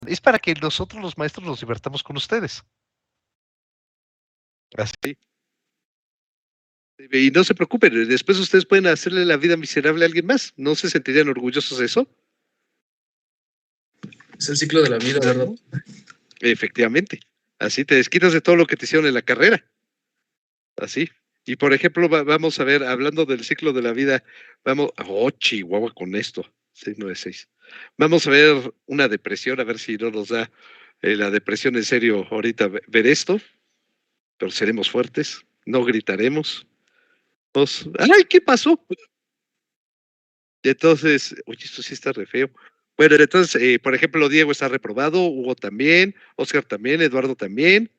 Es para que nosotros los maestros nos divertamos con ustedes. Así. Y no se preocupen, después ustedes pueden hacerle la vida miserable a alguien más. ¿No se sentirían orgullosos de eso? Es el ciclo de la vida, ¿verdad? Efectivamente. Así te desquitas de todo lo que te hicieron en la carrera. Así. Y por ejemplo, vamos a ver, hablando del ciclo de la vida, vamos, chihuahua con esto, 696. Vamos a ver una depresión, a ver si no nos da la depresión en serio ahorita ver esto, pero seremos fuertes, no gritaremos. ¡Ay, qué pasó! Entonces, oye, esto sí está re feo. Bueno, entonces, por ejemplo, Diego está reprobado, Hugo también, Oscar también, Eduardo también.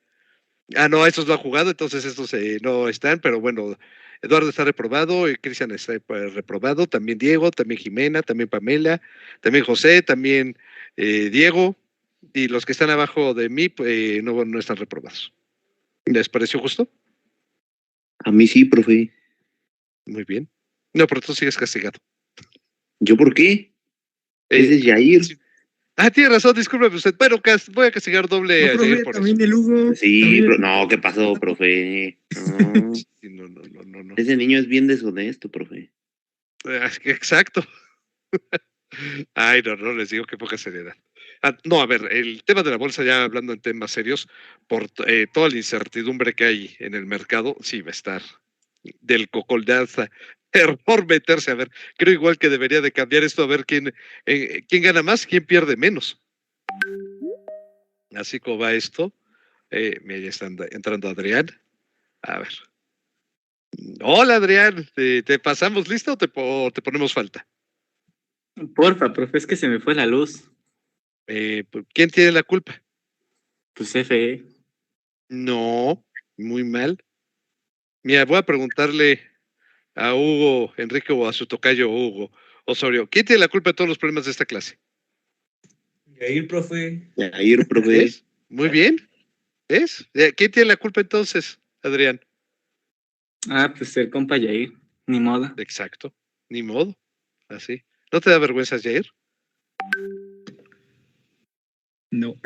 No, estos no han jugado, entonces estos no están, pero bueno, Eduardo está reprobado, Cristian está reprobado, también Diego, también Jimena, también Pamela, también José, también Diego, y los que están abajo de mí no están reprobados. ¿Les pareció justo? A mí sí, profe. Muy bien. No, pero tú sigues castigado. ¿Yo por qué? Ese es Yair. Sí. Tiene razón, discúlpeme usted. Bueno, voy a castigar doble no, a profe, Jair por también eso. el Hugo. Sí, no, ¿qué pasó, profe? No. No. Ese niño es bien deshonesto, profe. Exacto. Ay, no, les digo que poca seriedad. No, a ver, el tema de la bolsa, ya hablando en temas serios, por toda la incertidumbre que hay en el mercado, sí va a estar del cocoldaza. Por meterse, a ver, creo igual que debería de cambiar esto, a ver quién gana más, quién pierde menos. Así como va esto, mira, ya está entrando Adrián. A ver. Hola, Adrián, ¿te pasamos lista o te ponemos falta? Porfa, profe, es que se me fue la luz. ¿Quién tiene la culpa? Pues FE. No, muy mal. Mira, voy a preguntarle a Hugo, Enrique o a su tocayo Hugo Osorio. ¿Quién tiene la culpa de todos los problemas de esta clase? Yair, profe. Yair, profe. ¿Es? Muy bien. ¿Es? ¿Quién tiene la culpa entonces, Adrián? Pues el compa Yair. Ni modo. Exacto. Ni modo. Así. ¿No te da vergüenza, Jair? No.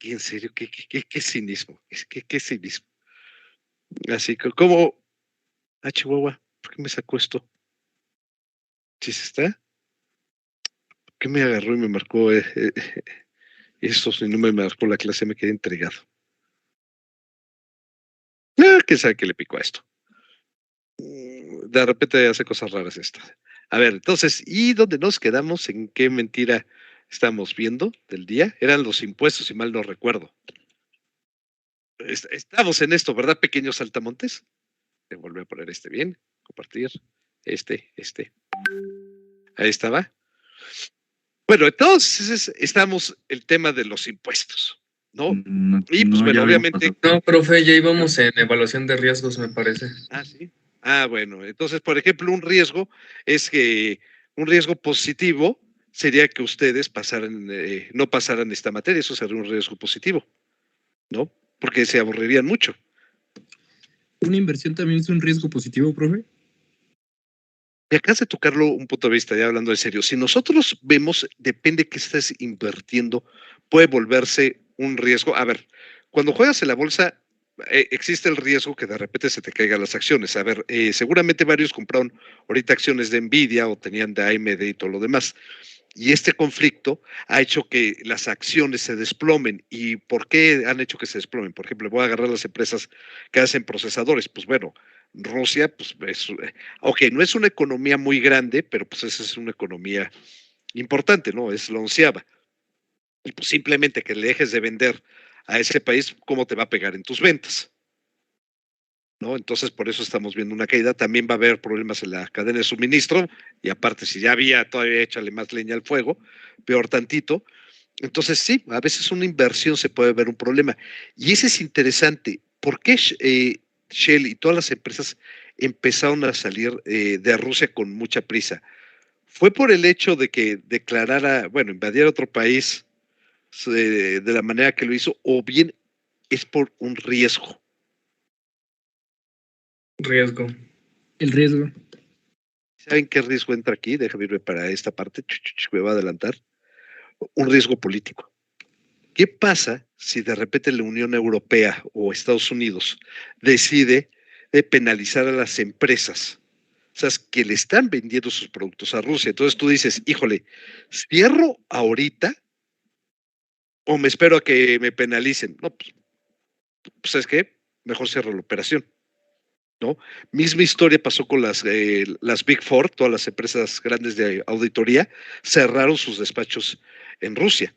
En serio, qué cinismo. Qué cinismo. Así como. Chihuahua, ¿por qué me sacó esto? ¿Sí se está? ¿Por qué me agarró y me marcó esto? Si no me marcó la clase, me quedé entregado. ¿Qué sabe que le picó a esto? De repente hace cosas raras esta. A ver, entonces, ¿y dónde nos quedamos? ¿En qué mentira estamos viendo del día? Eran los impuestos, si mal no recuerdo. Estamos en esto, ¿verdad, pequeños saltamontes? Te volví a poner bien, compartir, este. Ahí estaba. Bueno, entonces estamos el tema de los impuestos, ¿no? Y pues bueno, obviamente. No, profe, ya íbamos en evaluación de riesgos, me parece. Sí. Bueno, entonces, por ejemplo, un riesgo positivo sería que ustedes no pasaran esta materia, eso sería un riesgo positivo, ¿no? Porque se aburrirían mucho. ¿Una inversión también es un riesgo positivo, profe? Y acabas de tocarlo un punto de vista, ya hablando en serio. Si nosotros vemos, depende que estés invirtiendo, puede volverse un riesgo. A ver, cuando juegas en la bolsa, existe el riesgo que de repente se te caigan las acciones. A ver, seguramente varios compraron ahorita acciones de Nvidia o tenían de AMD y todo lo demás. Y este conflicto ha hecho que las acciones se desplomen. ¿Y por qué han hecho que se desplomen? Por ejemplo, voy a agarrar las empresas que hacen procesadores. Pues bueno, Rusia, pues no es una economía muy grande, pero pues esa es una economía importante, ¿no? Es la onceava. Y pues simplemente que le dejes de vender a ese país, ¿cómo te va a pegar en tus ventas? ¿No? Entonces, por eso estamos viendo una caída. También va a haber problemas en la cadena de suministro, y aparte, si ya había, todavía échale más leña al fuego, peor tantito. Entonces, sí, a veces una inversión se puede ver un problema. Y ese es interesante. ¿Por qué Shell y todas las empresas empezaron a salir de Rusia con mucha prisa? ¿Fue por el hecho de que invadiera otro país de la manera que lo hizo, o bien es por un riesgo? Riesgo. El riesgo. ¿Saben qué riesgo entra aquí? Déjame irme para esta parte, me va a adelantar. Un riesgo político. ¿Qué pasa si de repente la Unión Europea o Estados Unidos decide penalizar a las empresas? O sea, que le están vendiendo sus productos a Rusia. Entonces tú dices, híjole, ¿cierro ahorita o me espero a que me penalicen? No, pues ¿sabes qué? Mejor cierro la operación, ¿no? Misma historia pasó con las Big Four, todas las empresas grandes de auditoría, cerraron sus despachos en Rusia.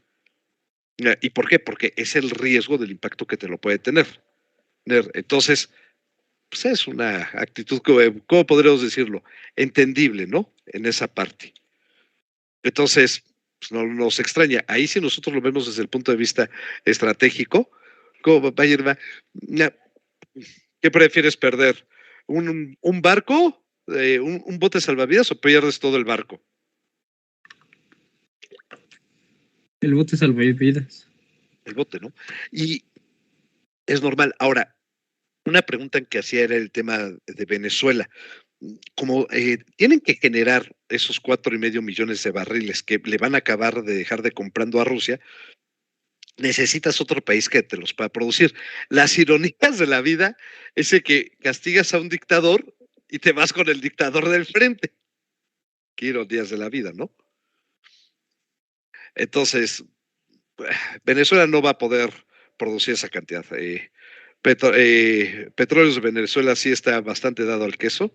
¿Y por qué? Porque es el riesgo del impacto que te lo puede tener. Entonces, pues es una actitud, ¿cómo podríamos decirlo? Entendible, ¿no? En esa parte. Entonces, pues no nos extraña. Ahí sí nosotros lo vemos desde el punto de vista estratégico. ¿Cómo va a ir? ¿Qué prefieres perder? ¿Un barco? ¿Un bote salvavidas o pierdes todo el barco? El bote salvavidas. El bote, ¿no? Y es normal. Ahora, una pregunta que hacía era el tema de Venezuela. Como tienen que generar esos 4,5 millones de barriles que le van a acabar de dejar de comprando a Rusia, necesitas otro país que te los pueda producir. Las ironías de la vida es que castigas a un dictador y te vas con el dictador del frente. Qué ironías de la vida, ¿no? Entonces, Venezuela no va a poder producir esa cantidad. Petróleos de Venezuela sí está bastante dado al queso.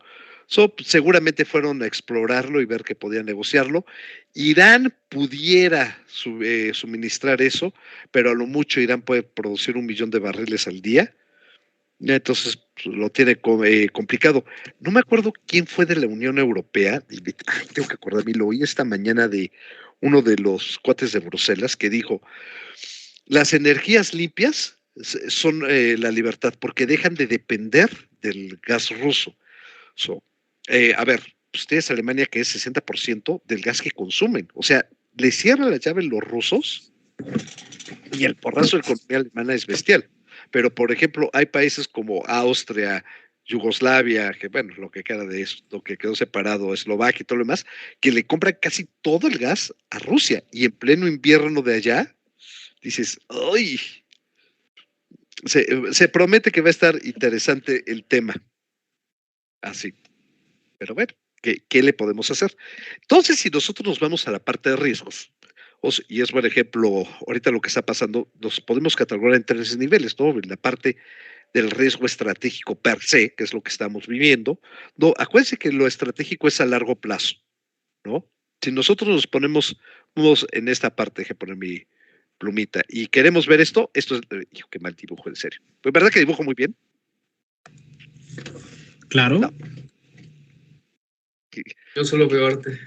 Seguramente fueron a explorarlo y ver que podían negociarlo. Irán pudiera suministrar eso, pero a lo mucho Irán puede producir 1 millón de barriles al día. Entonces lo tiene complicado. No me acuerdo quién fue de la Unión Europea. Tengo que acordarme, lo oí esta mañana de uno de los cuates de Bruselas que dijo: las energías limpias son la libertad porque dejan de depender del gas ruso. A ver, ustedes Alemania que es 60% del gas que consumen. O sea, le cierran la llave los rusos y el porrazo de la economía alemana es bestial. Pero, por ejemplo, hay países como Austria, Yugoslavia, que bueno, lo que queda de esto, que quedó separado, Eslovaquia y todo lo demás, que le compran casi todo el gas a Rusia y en pleno invierno de allá, dices, ¡ay! Se promete que va a estar interesante el tema. Así. Pero bueno, ¿qué le podemos hacer? Entonces, si nosotros nos vamos a la parte de riesgos, y es buen ejemplo, ahorita lo que está pasando, nos podemos catalogar en 3 niveles, ¿no? En la parte del riesgo estratégico per se, que es lo que estamos viviendo. No, acuérdense que lo estratégico es a largo plazo, ¿no? Si nosotros nos ponemos en esta parte, deje poner mi plumita, y queremos ver esto es, hijo, qué mal dibujo, en serio. ¿Es verdad que dibujo muy bien? Claro. No. Yo solo veo arte.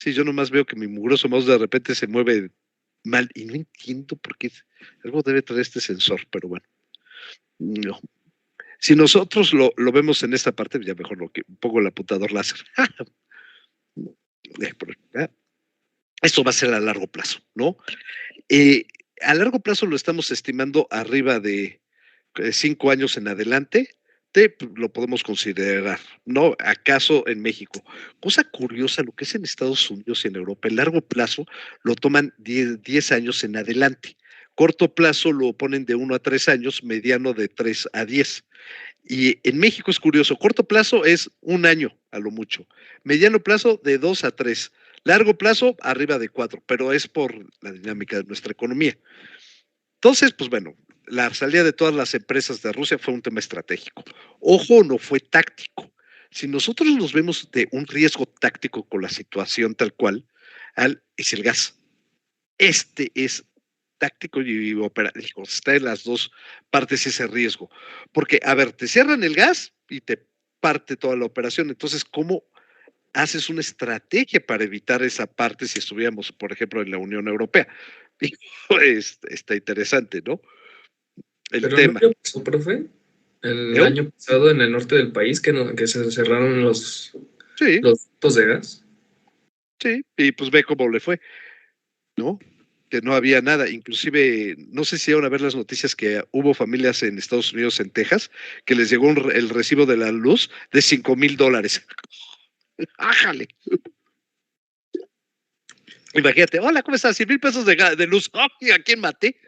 Sí, yo nomás veo que mi mugroso mouse de repente se mueve mal y no entiendo por qué. Algo debe traer este sensor, pero bueno. No. Si nosotros lo vemos en esta parte, ya mejor un poco el apuntador láser. Esto va a ser a largo plazo, ¿no? A largo plazo lo estamos estimando arriba de 5 años en adelante. Lo podemos considerar, ¿no? ¿Acaso en México? Cosa curiosa, lo que es en Estados Unidos y en Europa, en largo plazo lo toman 10 años en adelante. Corto plazo lo ponen de 1 a 3 años, mediano de 3 a 10. Y en México es curioso, corto plazo es 1 año a lo mucho, mediano plazo de 2 a 3, largo plazo arriba de 4, pero es por la dinámica de nuestra economía. Entonces, pues bueno, la salida de todas las empresas de Rusia fue un tema estratégico. Ojo, no fue táctico. Si nosotros nos vemos de un riesgo táctico con la situación tal cual, es el gas. Este es táctico y operativo. Está en las dos partes ese riesgo. Porque, a ver, te cierran el gas y te parte toda la operación. Entonces, ¿cómo haces una estrategia para evitar esa parte si estuviéramos, por ejemplo, en la Unión Europea? Está interesante, ¿no? El Pero tema. ¿no pasó, profe? El año pasado en el norte del país que se cerraron los ductos de gas. Sí, y pues ve cómo le fue, ¿no? Que no había nada, inclusive, no sé si iban a ver las noticias que hubo familias en Estados Unidos, en Texas, que les llegó el recibo de la luz de $5,000. ¡Ájale! Imagínate, hola, ¿cómo estás? 100,000 pesos de luz. ¡Ay, a quién maté!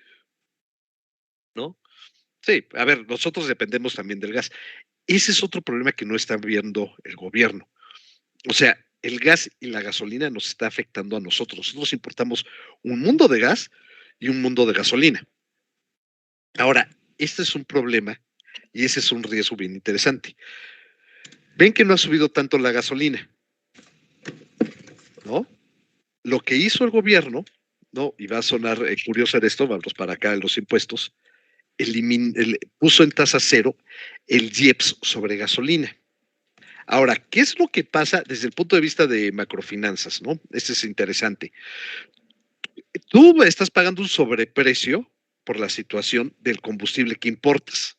¿No? Sí, a ver, nosotros dependemos también del gas. Ese es otro problema que no está viendo el gobierno. O sea, el gas y la gasolina nos está afectando a nosotros. Nosotros importamos un mundo de gas y un mundo de gasolina. Ahora, este es un problema y ese es un riesgo bien interesante. Ven que no ha subido tanto la gasolina, ¿no? Lo que hizo el gobierno, ¿no? Y va a sonar curioso en esto, vamos para acá, los impuestos, puso en tasa cero el IEPS sobre gasolina. Ahora, ¿qué es lo que pasa desde el punto de vista de macrofinanzas, ¿no? Este es interesante. Tú estás pagando un sobreprecio por la situación del combustible que importas.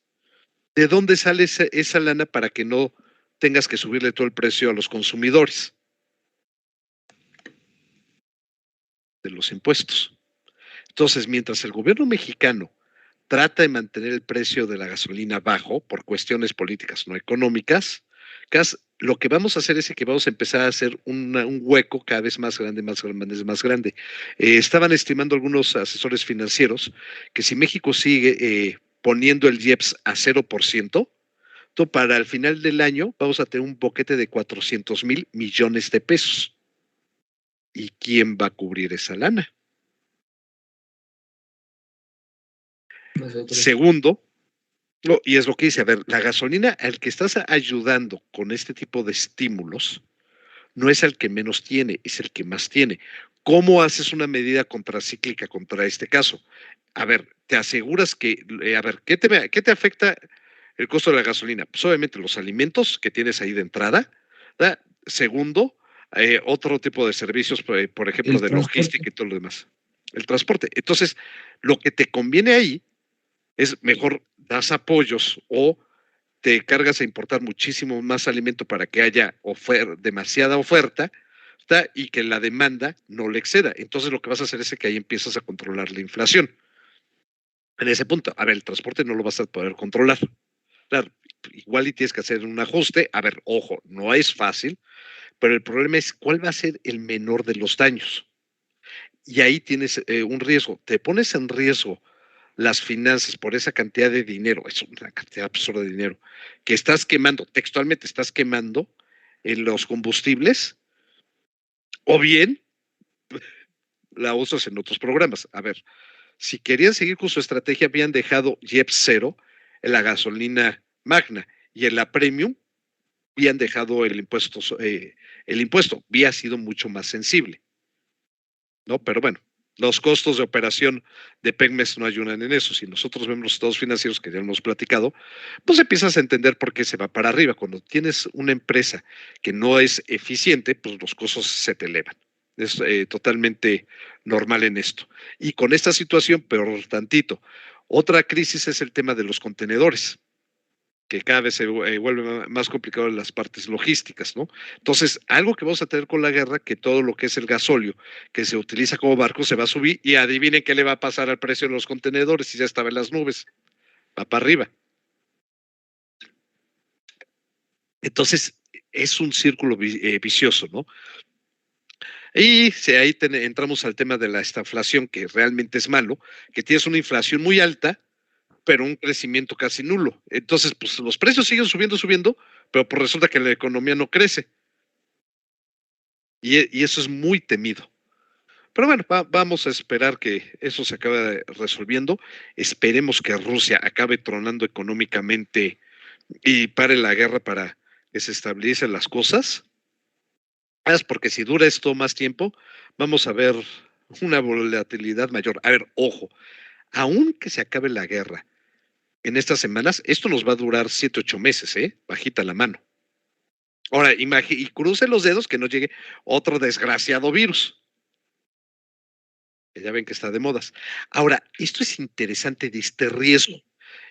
¿De dónde sale esa lana para que no tengas que subirle todo el precio a los consumidores? De los impuestos. Entonces, mientras el gobierno mexicano trata de mantener el precio de la gasolina bajo por cuestiones políticas no económicas, lo que vamos a hacer es que vamos a empezar a hacer un hueco cada vez más grande, más grande, más grande. Estaban estimando algunos asesores financieros que si México sigue poniendo el IEPS a 0%, para el final del año vamos a tener un boquete de 400,000 millones de pesos. ¿Y quién va a cubrir esa lana? Nosotros. Segundo, y es lo que dice, a ver, la gasolina al que estás ayudando con este tipo de estímulos no es el que menos tiene, es el que más tiene. ¿Cómo haces una medida contracíclica contra este caso? A ver, te aseguras que, a ver, ¿qué te afecta el costo de la gasolina? Pues obviamente los alimentos que tienes ahí de entrada, ¿verdad? Segundo, otro tipo de servicios, por ejemplo, de logística y todo lo demás. El transporte. Entonces, lo que te conviene ahí es mejor das apoyos o te cargas a importar muchísimo más alimento para que haya demasiada oferta, ¿está? Y que la demanda no le exceda. Entonces lo que vas a hacer es que ahí empiezas a controlar la inflación. En ese punto, a ver, el transporte no lo vas a poder controlar. Claro, igual y tienes que hacer un ajuste. A ver, ojo, no es fácil, pero el problema es cuál va a ser el menor de los daños. Y ahí tienes un riesgo. Te pones en riesgo las finanzas por esa cantidad de dinero, es una cantidad absurda de dinero, que estás quemando, textualmente estás quemando en los combustibles, o bien la usas en otros programas. A ver, si querían seguir con su estrategia, habían dejado IEPS cero en la gasolina magna y en la premium habían dejado el impuesto había sido mucho más sensible, ¿no? Pero bueno, los costos de operación de Pemex no ayudan en eso. Si nosotros vemos los estados financieros que ya hemos platicado, pues empiezas a entender por qué se va para arriba. Cuando tienes una empresa que no es eficiente, pues los costos se te elevan. Es totalmente normal en esto. Y con esta situación, peor tantito. Otra crisis es el tema de los contenedores, que cada vez se vuelve más complicado en las partes logísticas, ¿no? Entonces, algo que vamos a tener con la guerra, que todo lo que es el gasóleo que se utiliza como barco se va a subir y adivinen qué le va a pasar al precio de los contenedores si ya estaba en las nubes, va para arriba. Entonces, es un círculo vicioso, ¿no? Y si ahí entramos al tema de la estaflación, que realmente es malo, que tienes una inflación muy alta, pero un crecimiento casi nulo. Entonces, pues los precios siguen subiendo, pero pues resulta que la economía no crece. Y eso es muy temido. Pero bueno, vamos a esperar que eso se acabe resolviendo. Esperemos que Rusia acabe tronando económicamente y pare la guerra para que se estabilicen las cosas. Porque si dura esto más tiempo, vamos a ver una volatilidad mayor. A ver, ojo, aunque se acabe la guerra en estas semanas, esto nos va a durar 7, 8 meses, bajita la mano. Ahora, y cruce los dedos que no llegue otro desgraciado virus. Que ya ven que está de modas. Ahora, esto es interesante de este riesgo,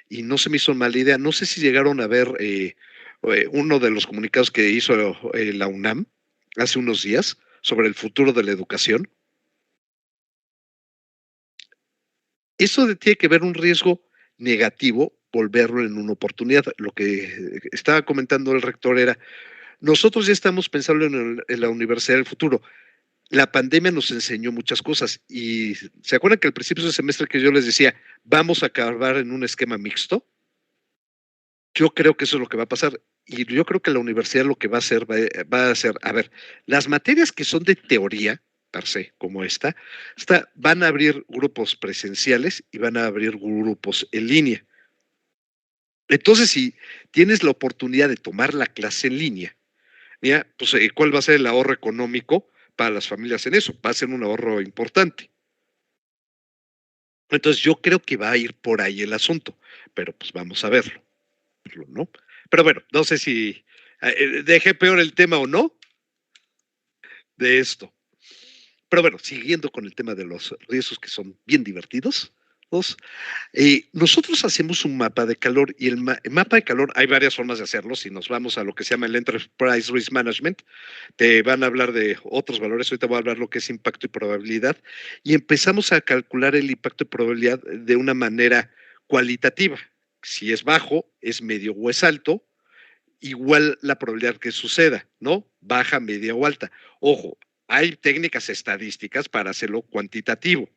y no se me hizo mala idea. No sé si llegaron a ver uno de los comunicados que hizo la UNAM hace unos días sobre el futuro de la educación. Eso tiene que ver un riesgo negativo, volverlo en una oportunidad. Lo que estaba comentando el rector era, Nosotros ya estamos pensando en la universidad del futuro. La pandemia nos enseñó muchas cosas y ¿se acuerdan que al principio del semestre que yo les decía, vamos a acabar en un esquema mixto? Yo creo que eso es lo que va a pasar y yo creo que la universidad lo que va a hacer, a ver, las materias que son de teoría, per se, como esta, van a abrir grupos presenciales y van a abrir grupos en línea. Entonces, si tienes la oportunidad de tomar la clase en línea, mira, pues, ¿cuál va a ser el ahorro económico para las familias en eso? Va a ser un ahorro importante. Entonces, yo creo que va a ir por ahí el asunto, pero pues vamos a verlo, ¿no? Pero bueno, no sé si dejé peor el tema o no de esto. Pero bueno, siguiendo con el tema de los riesgos que son bien divertidos, nosotros hacemos un mapa de calor y el mapa de calor hay varias formas de hacerlo. Si nos vamos a lo que se llama el Enterprise Risk Management, te van a hablar de otros valores. Ahorita voy a hablar lo que es impacto y probabilidad y empezamos a calcular el impacto y probabilidad de una manera cualitativa. Si es bajo, es medio o es alto, igual la probabilidad que suceda, ¿no? Baja, media o alta. Ojo, hay técnicas estadísticas para hacerlo cuantitativo,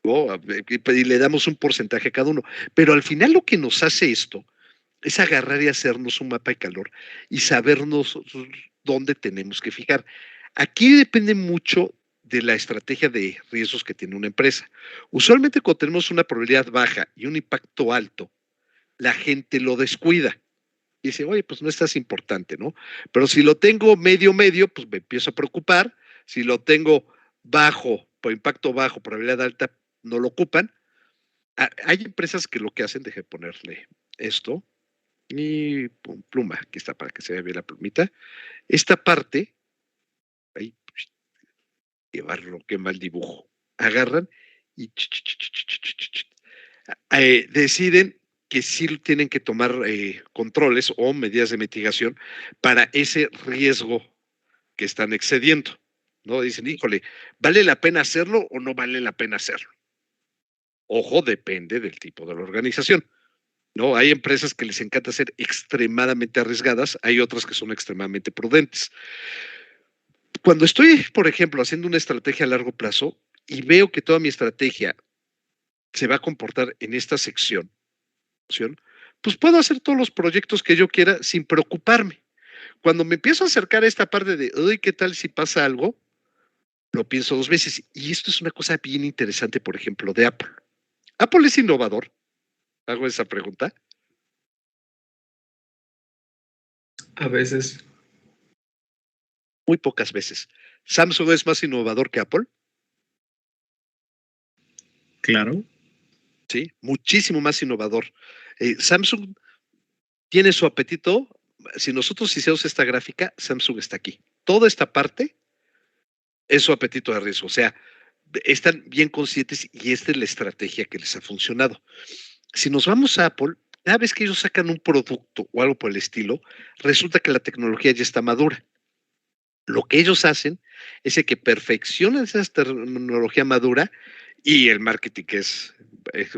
¿no? Y le damos un porcentaje a cada uno. Pero al final lo que nos hace esto es agarrar y hacernos un mapa de calor y sabernos dónde tenemos que fijar. Aquí depende mucho de la estrategia de riesgos que tiene una empresa. Usualmente cuando tenemos una probabilidad baja y un impacto alto, la gente lo descuida. Y dice, oye, pues no estás importante, ¿no? Pero si lo tengo medio, pues me empiezo a preocupar. Si lo tengo bajo, por impacto bajo, probabilidad alta, no lo ocupan. Hay empresas que lo que hacen, deje ponerle esto, y pluma, aquí está para que se vea bien la plumita. Esta parte, ahí, llevarlo, qué mal dibujo. Agarran y deciden que sí tienen que tomar controles o medidas de mitigación para ese riesgo que están excediendo, ¿no? Dicen, híjole, ¿vale la pena hacerlo o no vale la pena hacerlo? Ojo, depende del tipo de la organización, ¿no? Hay empresas que les encanta ser extremadamente arriesgadas, hay otras que son extremadamente prudentes. Cuando estoy, por ejemplo, haciendo una estrategia a largo plazo y veo que toda mi estrategia se va a comportar en esta sección, pues puedo hacer todos los proyectos que yo quiera sin preocuparme. Cuando me empiezo a acercar a esta parte de, uy, ¿qué tal si pasa algo? Lo pienso dos veces. Y esto es una cosa bien interesante, por ejemplo, de Apple. ¿Apple es innovador? Hago esa pregunta. A veces. Muy pocas veces. ¿Samsung es más innovador que Apple? Claro. Sí, muchísimo más innovador. Samsung tiene su apetito. Si nosotros hiciéramos esta gráfica, Samsung está aquí. Toda esta parte es su apetito de riesgo. O sea, están bien conscientes y esta es la estrategia que les ha funcionado. Si nos vamos a Apple, cada vez que ellos sacan un producto o algo por el estilo, resulta que la tecnología ya está madura. Lo que ellos hacen es que perfeccionan esa tecnología madura y el marketing, que es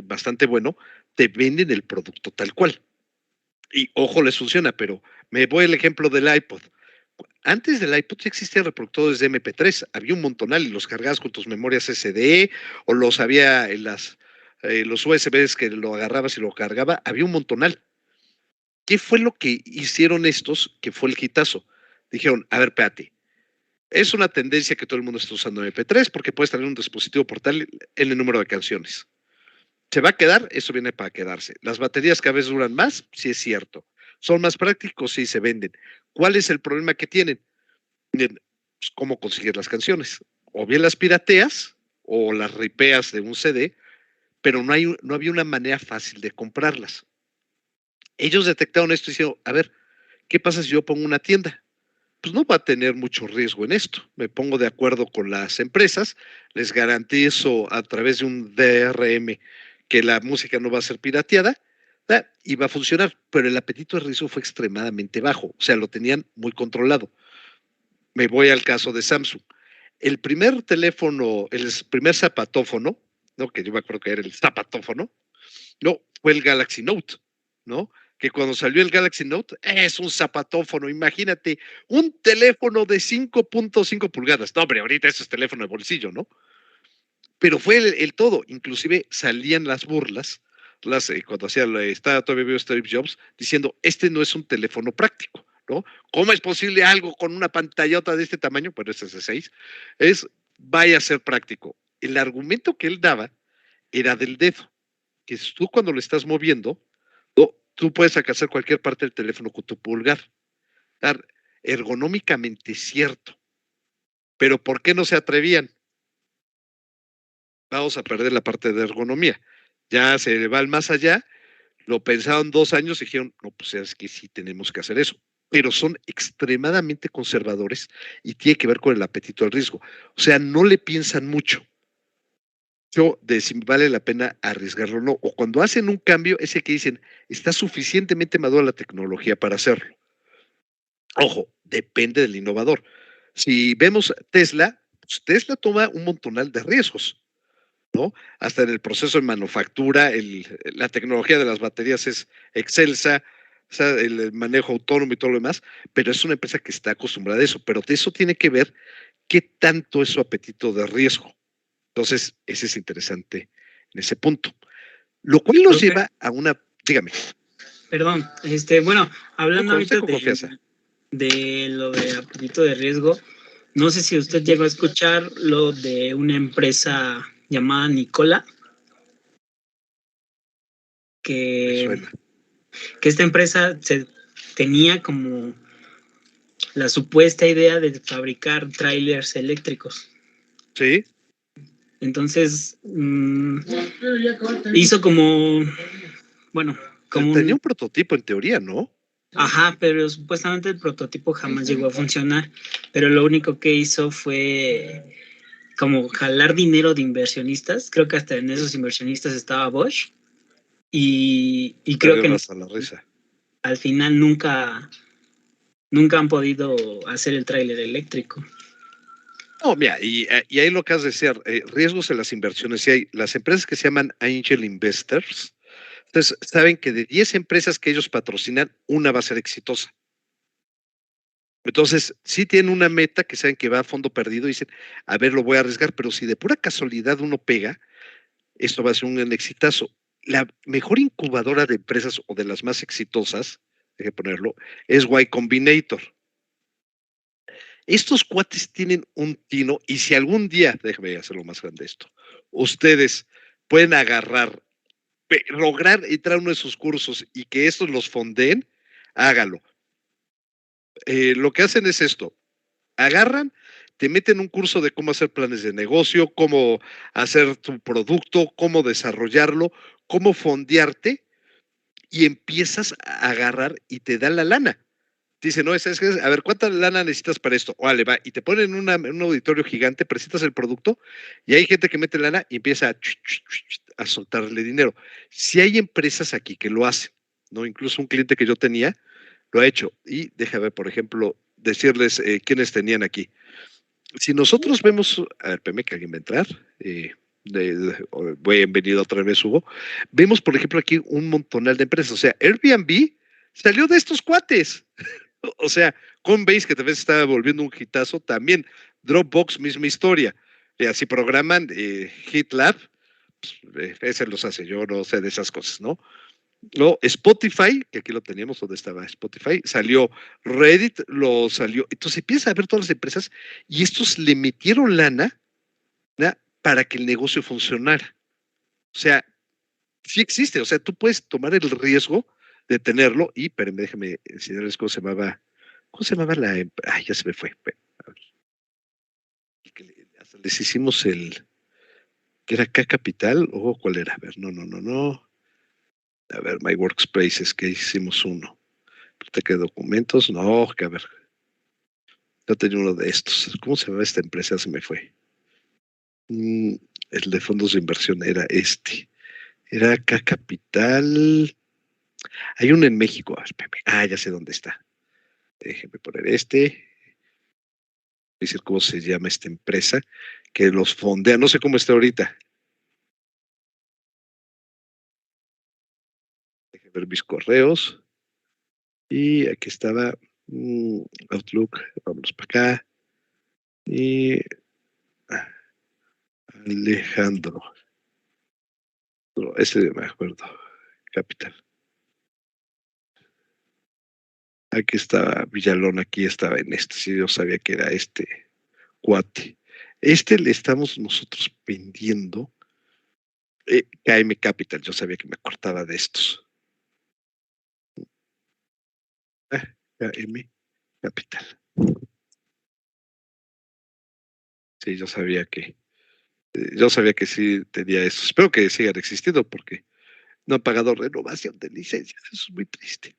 bastante bueno, te venden el producto tal cual. Y ojo, les funciona, pero me voy al ejemplo del iPod. Antes del iPod ya existían reproductores de MP3, había un montonal y los cargabas con tus memorias SD o los había en los USBs que lo agarrabas y lo cargaba, había un montonal. ¿Qué fue lo que hicieron estos que fue el hitazo? Dijeron, a ver, espérate, es una tendencia que todo el mundo está usando MP3 porque puedes tener un dispositivo portátil en el número de canciones. ¿Se va a quedar? Eso viene para quedarse. Las baterías cada vez duran más, sí es cierto. ¿Son más prácticos? Sí, se venden. ¿Cuál es el problema que tienen? Pues, ¿cómo conseguir las canciones? O bien las pirateas o las ripeas de un CD, pero no había una manera fácil de comprarlas. Ellos detectaron esto y dijeron, a ver, ¿qué pasa si yo pongo una tienda? Pues no va a tener mucho riesgo en esto. Me pongo de acuerdo con las empresas, les garantizo a través de un DRM que la música no va a ser pirateada y va a funcionar, pero el apetito de riesgo fue extremadamente bajo, o sea, lo tenían muy controlado. Me voy al caso de Samsung. El primer teléfono, el primer zapatófono, ¿no? Que yo me acuerdo que era el zapatófono, no, fue el Galaxy Note, ¿no? que cuando salió el Galaxy Note es un zapatófono, imagínate, un teléfono de 5.5 pulgadas. No, hombre, ahorita eso es teléfono de bolsillo, ¿no? Pero fue el todo, inclusive salían las burlas, cuando estaba todavía vivo Steve Jobs, diciendo, este no es un teléfono práctico, ¿no? ¿Cómo es posible algo con una pantallota de este tamaño? Bueno, este es de 6, vaya a ser práctico. El argumento que él daba era del dedo, que tú cuando lo estás moviendo, tú puedes alcanzar cualquier parte del teléfono con tu pulgar. Ergonómicamente cierto. Pero ¿por qué no se atrevían? Vamos a perder la parte de ergonomía. Ya se va al más allá, lo pensaron 2 años y dijeron, no, pues es que sí tenemos que hacer eso. Pero son extremadamente conservadores y tiene que ver con el apetito al riesgo. O sea, no le piensan mucho. De si vale la pena arriesgarlo o no. O cuando hacen un cambio, ese que dicen, está suficientemente madura la tecnología para hacerlo. Ojo, depende del innovador. Si vemos Tesla, pues Tesla toma un montonal de riesgos, ¿no? Hasta en el proceso de manufactura, la tecnología de las baterías es excelsa, o sea, el manejo autónomo y todo lo demás, pero es una empresa que está acostumbrada a eso. Pero eso tiene que ver qué tanto es su apetito de riesgo. Entonces, ese es interesante en ese punto. Lo cual nos lleva a una... Dígame. Perdón, bueno, hablando ahorita de lo de apetito de riesgo, no sé si usted llegó a escuchar lo de una empresa llamada Nikola, que esta empresa tenía como la supuesta idea de fabricar trailers eléctricos. Sí. Entonces, hizo como tenía un prototipo en teoría, ¿no? Ajá, pero supuestamente el prototipo jamás llegó a funcionar, pero lo único que hizo fue como jalar dinero de inversionistas. Creo que hasta en esos inversionistas estaba Bosch y creo que al final nunca han podido hacer el tráiler eléctrico. No, mira, y ahí lo que has de decir, riesgos en las inversiones, y hay las empresas que se llaman Angel Investors. Entonces, saben que de 10 empresas que ellos patrocinan, una va a ser exitosa. Entonces, sí tienen una meta que saben que va a fondo perdido y dicen, a ver, lo voy a arriesgar, pero si de pura casualidad uno pega, esto va a ser un exitazo. La mejor incubadora de empresas o de las más exitosas, hay que ponerlo, es Y Combinator. Estos cuates tienen un tino y si algún día, déjame hacerlo más grande esto, ustedes pueden lograr entrar a uno de sus cursos y que estos los fondeen, hágalo. Lo que hacen es esto, agarran, te meten un curso de cómo hacer planes de negocio, cómo hacer tu producto, cómo desarrollarlo, cómo fondearte y empiezas a agarrar y te dan la lana. Dice, no, a ver, ¿cuánta lana necesitas para esto? Vale, va, y te ponen en un auditorio gigante, presentas el producto y hay gente que mete lana y empieza a soltarle dinero. Si hay empresas aquí que lo hacen, ¿no? Incluso un cliente que yo tenía lo ha hecho. Y déjame, por ejemplo, decirles quiénes tenían aquí. Si nosotros vemos, a ver, espérame que alguien va a entrar, bienvenido otra vez, Hugo. Vemos, por ejemplo, aquí un montonal de empresas. O sea, Airbnb salió de estos cuates. O sea, Coinbase, que tal vez estaba volviendo un hitazo, también. Dropbox, misma historia. Si programan GitLab, pues, ese los hace, yo no sé de esas cosas, ¿no? No, Spotify, que aquí lo teníamos, ¿dónde estaba Spotify? Salió Reddit, lo salió. Entonces empieza a ver todas las empresas y estos le metieron lana, ¿no? Para que el negocio funcionara. O sea, sí existe, o sea, tú puedes tomar el riesgo de tenerlo y, pero déjame enseñarles cómo se llamaba la empresa. Ya se me fue. Hasta les hicimos que era K Capital, o ¿cuál era? A ver, no. A ver, My Workspaces, que hicimos uno. ¿Qué documentos? No, que a ver. Yo tenía uno de estos. ¿Cómo se llama esta empresa? Se me fue. El de fondos de inversión era este. Era K Capital. Hay uno en México. Ya sé dónde está. Déjenme poner este. Decir cómo se llama esta empresa que los fondea. No sé cómo está ahorita. Déjenme ver mis correos. Y aquí estaba Outlook, vámonos para acá. Y Alejandro. No, ese me acuerdo. Capital. Aquí estaba Villalón, aquí estaba en este. Sí, yo sabía que era este cuate. Le estamos nosotros vendiendo KM Capital. Yo sabía que me acordaba de estos. KM Capital. Sí, yo sabía que sí tenía eso. Espero que sigan existiendo porque no han pagado renovación de licencias. Eso es muy triste.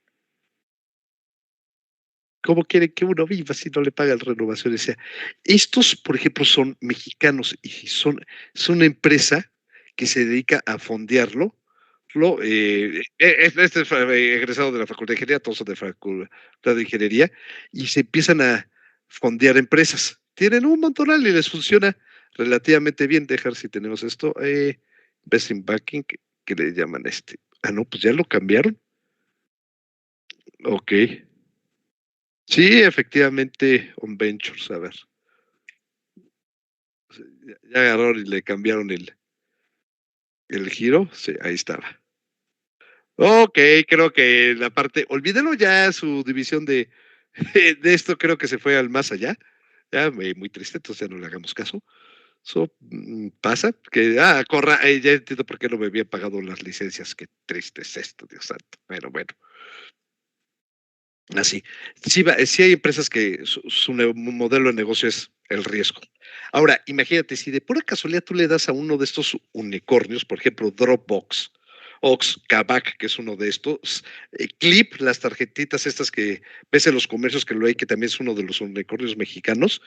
¿Cómo quieren que uno viva si no le pagan renovaciones? O sea, estos, por ejemplo, son mexicanos y son una empresa que se dedica a fondearlo. Este es egresado de la Facultad de Ingeniería, todos son de Facultad de Ingeniería, y se empiezan a fondear empresas. Tienen un montonal y les funciona relativamente bien. Dejar si tenemos esto. Best in Backing, que le llaman este. No, pues ya lo cambiaron. Ok. Sí, efectivamente, On Ventures, a ver. Ya agarraron y le cambiaron el giro. Sí, ahí estaba. Ok, creo que la parte, olvídelo ya, su división de esto creo que se fue al más allá. Ya, muy triste, entonces ya no le hagamos caso. Eso pasa, que, corra, ya entiendo por qué no me habían pagado las licencias, qué triste es esto, Dios santo, pero bueno. Así. Sí hay empresas que su modelo de negocio es el riesgo. Ahora, imagínate, si de pura casualidad tú le das a uno de estos unicornios, por ejemplo, Dropbox, Ox, Kavak, que es uno de estos, Clip, las tarjetitas estas que ves en los comercios que lo hay, que también es uno de los unicornios mexicanos,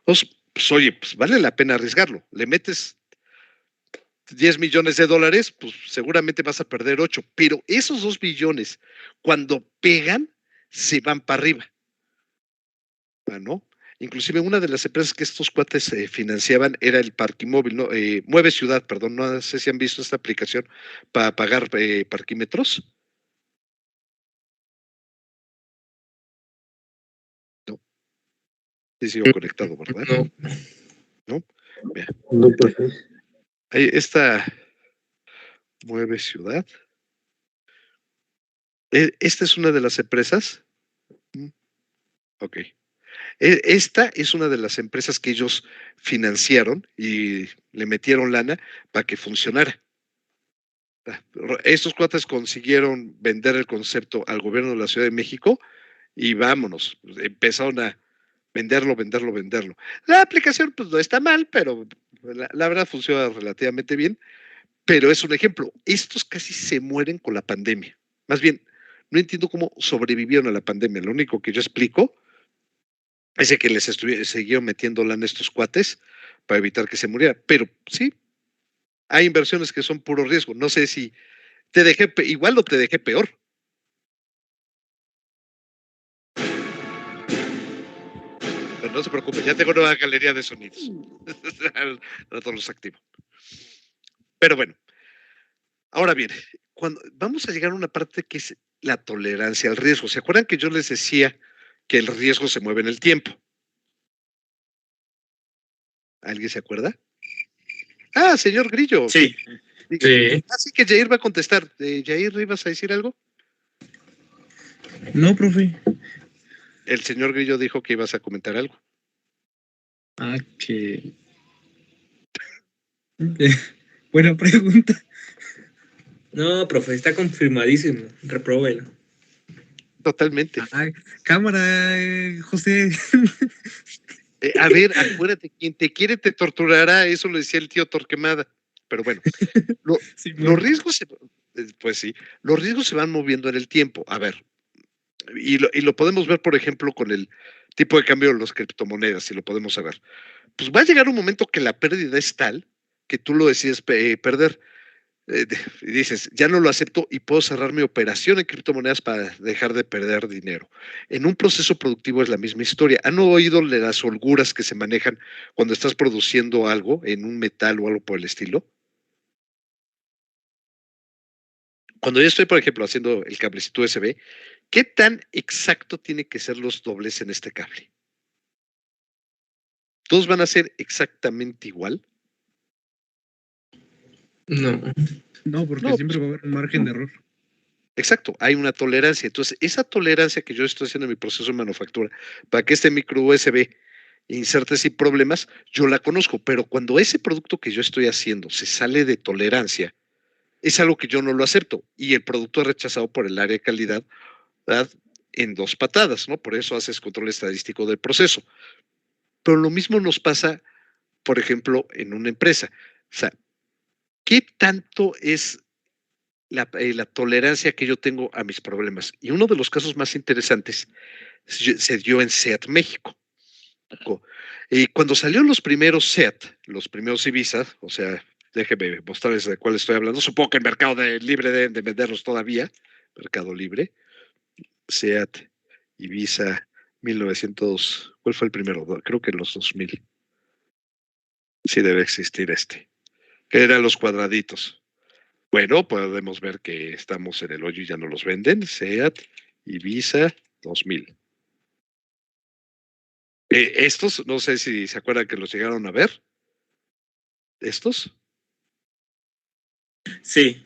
pues oye, pues vale la pena arriesgarlo. Le metes 10 millones de dólares, pues seguramente vas a perder 8, pero esos 2 billones, cuando pegan, se van para arriba. ¿No? Inclusive una de las empresas que estos cuates financiaban era el Parquimóvil, ¿no? Mueve Ciudad, perdón, no sé si han visto esta aplicación para pagar parquímetros. No. Sí, sigo conectado, ¿verdad? No. ¿No? Mira. No, pues. Ahí está Mueve Ciudad. Esta es una de las empresas. Ok. Esta es una de las empresas que ellos financiaron y le metieron lana para que funcionara. Estos cuates consiguieron vender el concepto al gobierno de la Ciudad de México y vámonos, empezaron a venderlo. La aplicación pues no está mal, pero la verdad funciona relativamente bien, pero es un ejemplo. Estos casi se mueren con la pandemia. Más bien, no entiendo cómo sobrevivieron a la pandemia. Lo único que yo explico es que les siguieron metiendo lana a estos cuates para evitar que se muriera. Pero sí, hay inversiones que son puro riesgo. No sé si te dejé igual o te dejé peor. Pero no se preocupe, ya tengo nueva galería de sonidos. Al rato los activo. Pero bueno, ahora bien, vamos a llegar a una parte que es la tolerancia al riesgo. ¿Se acuerdan que yo les decía que el riesgo se mueve en el tiempo? ¿Alguien se acuerda? Señor Grillo. Sí. Sí. Así que Jair va a contestar. Jair, ¿ibas a decir algo? No, profe. El señor Grillo dijo que ibas a comentar algo. Que... Buena pregunta. No, profe, está confirmadísimo. Repróbelo. Totalmente. Cámara, José. A ver, acuérdate, quien te quiere te torturará, eso lo decía el tío Torquemada. Pero bueno, los riesgos, pues sí, los riesgos se van moviendo en el tiempo. A ver, y lo podemos ver, por ejemplo, con el tipo de cambio de las criptomonedas, si lo podemos saber. Pues va a llegar un momento que la pérdida es tal que tú lo decides perder. Y dices, ya no lo acepto y puedo cerrar mi operación en criptomonedas para dejar de perder dinero. En un proceso productivo es la misma historia. ¿Han oído las holguras que se manejan cuando estás produciendo algo en un metal o algo por el estilo? Cuando yo estoy, por ejemplo, haciendo el cablecito USB, ¿Qué tan exacto tiene que ser los dobles en este cable? ¿Todos van a ser exactamente igual? No, porque siempre va a haber un margen de error. Exacto, hay una tolerancia. Entonces, esa tolerancia que yo estoy haciendo en mi proceso de manufactura para que este micro USB inserte sin problemas, yo la conozco, pero cuando ese producto que yo estoy haciendo se sale de tolerancia, es algo que yo no lo acepto y el producto es rechazado por el área de calidad, ¿verdad? En 2 patadas, ¿no? Por eso haces control estadístico del proceso. Pero lo mismo nos pasa, por ejemplo, en una empresa. O sea, ¿qué tanto es la tolerancia que yo tengo a mis problemas? Y uno de los casos más interesantes se dio en SEAT México. Y cuando salieron los primeros SEAT, los primeros Ibiza, o sea, déjenme mostrarles de cuál estoy hablando. Supongo que el mercado libre deben de venderlos todavía. Mercado Libre. SEAT, Ibiza, 1900. ¿Cuál fue el primero? Creo que en los 2000. Sí debe existir este. Que eran los cuadraditos. Bueno, podemos ver que estamos en el hoyo y ya no los venden. SEAT, Ibiza, 2000. Estos, no sé si se acuerdan que los llegaron a ver. ¿Estos? Sí.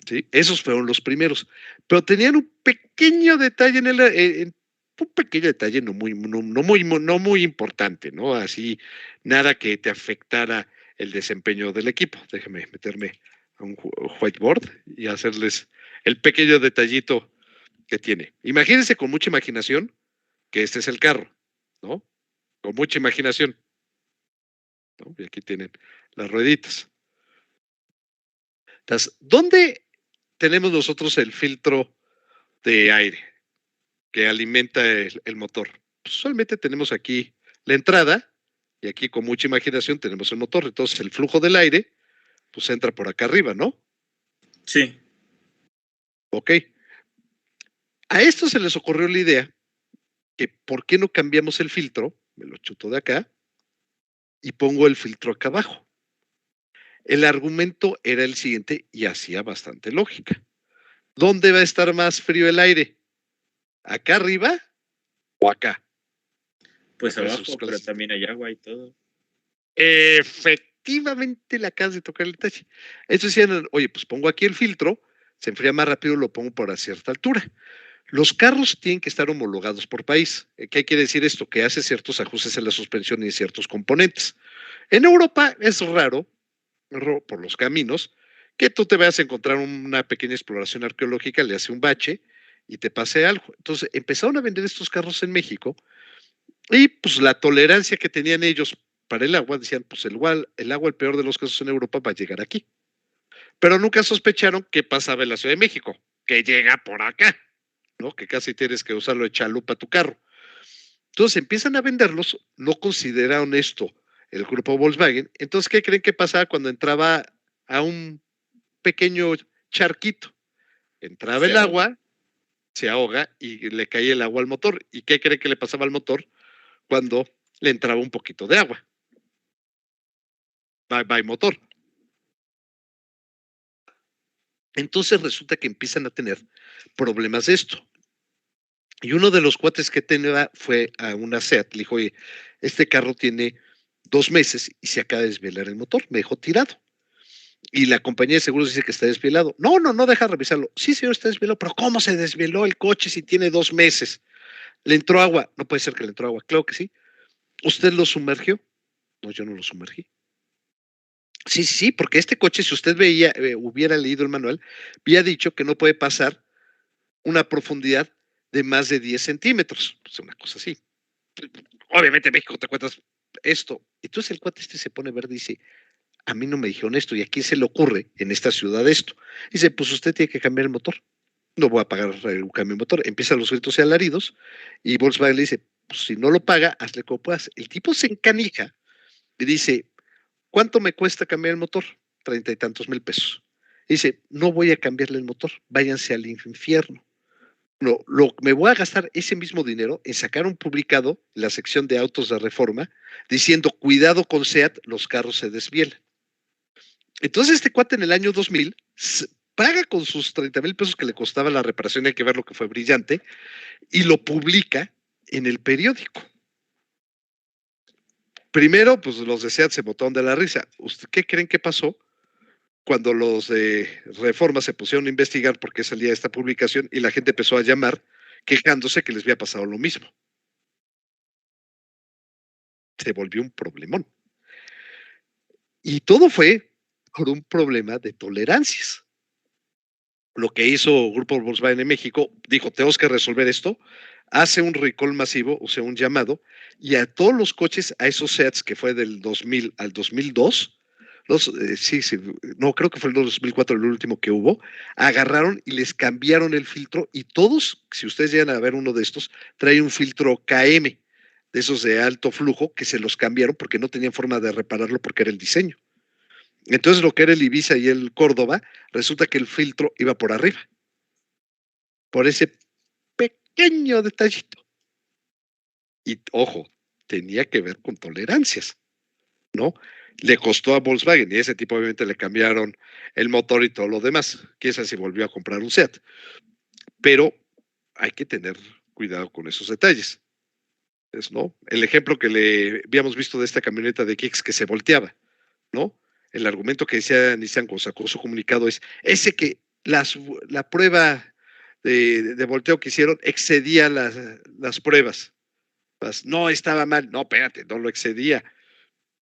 Sí, esos fueron los primeros. Pero tenían un pequeño detalle un pequeño detalle no muy importante, ¿no? Así, nada que te afectara el desempeño del equipo. Déjame meterme a un whiteboard y hacerles el pequeño detallito que tiene. Imagínense con mucha imaginación que este es el carro, ¿no? Con mucha imaginación, ¿no? Y aquí tienen las rueditas. Entonces, ¿dónde tenemos nosotros el filtro de aire que alimenta el motor? Pues usualmente tenemos aquí la entrada y aquí con mucha imaginación tenemos el motor. Entonces el flujo del aire pues entra por acá arriba, ¿no? Sí. Ok. A esto se les ocurrió la idea que ¿por qué no cambiamos el filtro? Me lo chuto de acá y pongo el filtro acá abajo. El argumento era el siguiente y hacía bastante lógica. ¿Dónde va a estar más frío el aire? ¿Acá arriba o acá? Pues abajo, pero también hay agua y todo. Efectivamente le acabas de tocar el detalle. Entonces decían, oye, pues pongo aquí el filtro, se enfría más rápido, lo pongo por a cierta altura. Los carros tienen que estar homologados por país. ¿Qué quiere decir esto? Que hace ciertos ajustes en la suspensión y en ciertos componentes. En Europa es raro, por los caminos, que tú te vayas a encontrar una pequeña exploración arqueológica, le hace un bache y te pase algo. Entonces empezaron a vender estos carros en México y pues la tolerancia que tenían ellos para el agua, decían, pues el agua, el peor de los casos en Europa, va a llegar aquí. Pero nunca sospecharon qué pasaba en la Ciudad de México, que llega por acá, ¿no? Que casi tienes que usarlo de chalupa a tu carro. Entonces empiezan a venderlos, no consideraron esto el grupo Volkswagen. Entonces, ¿qué creen que pasaba cuando entraba a un pequeño charquito? Entraba el agua, se ahoga y le caía el agua al motor. ¿Y qué creen que le pasaba al motor cuando le entraba un poquito de agua? Bye motor. Entonces resulta que empiezan a tener problemas de esto. Y uno de los cuates que tenía fue a una SEAT, le dijo, oye, este carro tiene 2 meses y se acaba de desvelar el motor, me dejó tirado. Y la compañía de seguros dice que está desvelado. No deja revisarlo. Sí, señor, está desvelado, pero ¿cómo se desveló el coche si tiene 2 meses? ¿Le entró agua? No puede ser que le entró agua. Claro que sí. ¿Usted lo sumergió? No, yo no lo sumergí. Sí, porque este coche, si usted hubiera leído el manual, había dicho que no puede pasar una profundidad de más de 10 centímetros. Pues una cosa así. Obviamente en México te cuentas esto. Entonces el cuate se pone verde y dice, a mí no me dijeron esto, ¿y a quién se le ocurre en esta ciudad esto? Dice, pues usted tiene que cambiar el motor. No voy a pagar un cambio de motor. Empiezan los gritos y alaridos y Volkswagen le dice, pues si no lo paga, hazle como puedas. El tipo se encanija y dice, ¿cuánto me cuesta cambiar el motor? 30 y tantos mil pesos. Dice, no voy a cambiarle el motor, váyanse al infierno. No, me voy a gastar ese mismo dinero en sacar un publicado en la sección de autos de Reforma diciendo, cuidado con SEAT, los carros se desvielan. Entonces este cuate en el año 2000 paga con sus 30,000 pesos que le costaba la reparación, hay que ver lo que fue brillante, y lo publica en el periódico. Primero, pues los de SEAT se botaron de la risa. ¿Usted qué creen que pasó cuando los de Reforma se pusieron a investigar por qué salía esta publicación y la gente empezó a llamar quejándose que les había pasado lo mismo? Se volvió un problemón. Y todo fue por un problema de tolerancias. Lo que hizo Grupo Volkswagen en México, dijo, tenemos que resolver esto, hace un recall masivo, o sea, un llamado, y a todos los coches, a esos SEATs que fue del 2000 al 2002, no, creo que fue el 2004 el último que hubo, agarraron y les cambiaron el filtro, y todos, si ustedes llegan a ver uno de estos, trae un filtro KM, de esos de alto flujo, que se los cambiaron porque no tenían forma de repararlo porque era el diseño. Entonces lo que era el Ibiza y el Córdoba, resulta que el filtro iba por arriba, por ese pequeño detallito. Y ojo, tenía que ver con tolerancias, ¿no? Le costó a Volkswagen y a ese tipo obviamente le cambiaron el motor y todo lo demás. Quién sabe si volvió a comprar un SEAT. Pero hay que tener cuidado con esos detalles. ¿No? El ejemplo que le habíamos visto de esta camioneta de Kicks que se volteaba, ¿no? El argumento que decía Nissan cuando sacó su comunicado es ese que la prueba de volteo que hicieron excedía las pruebas. No estaba mal, no, espérate, no lo excedía.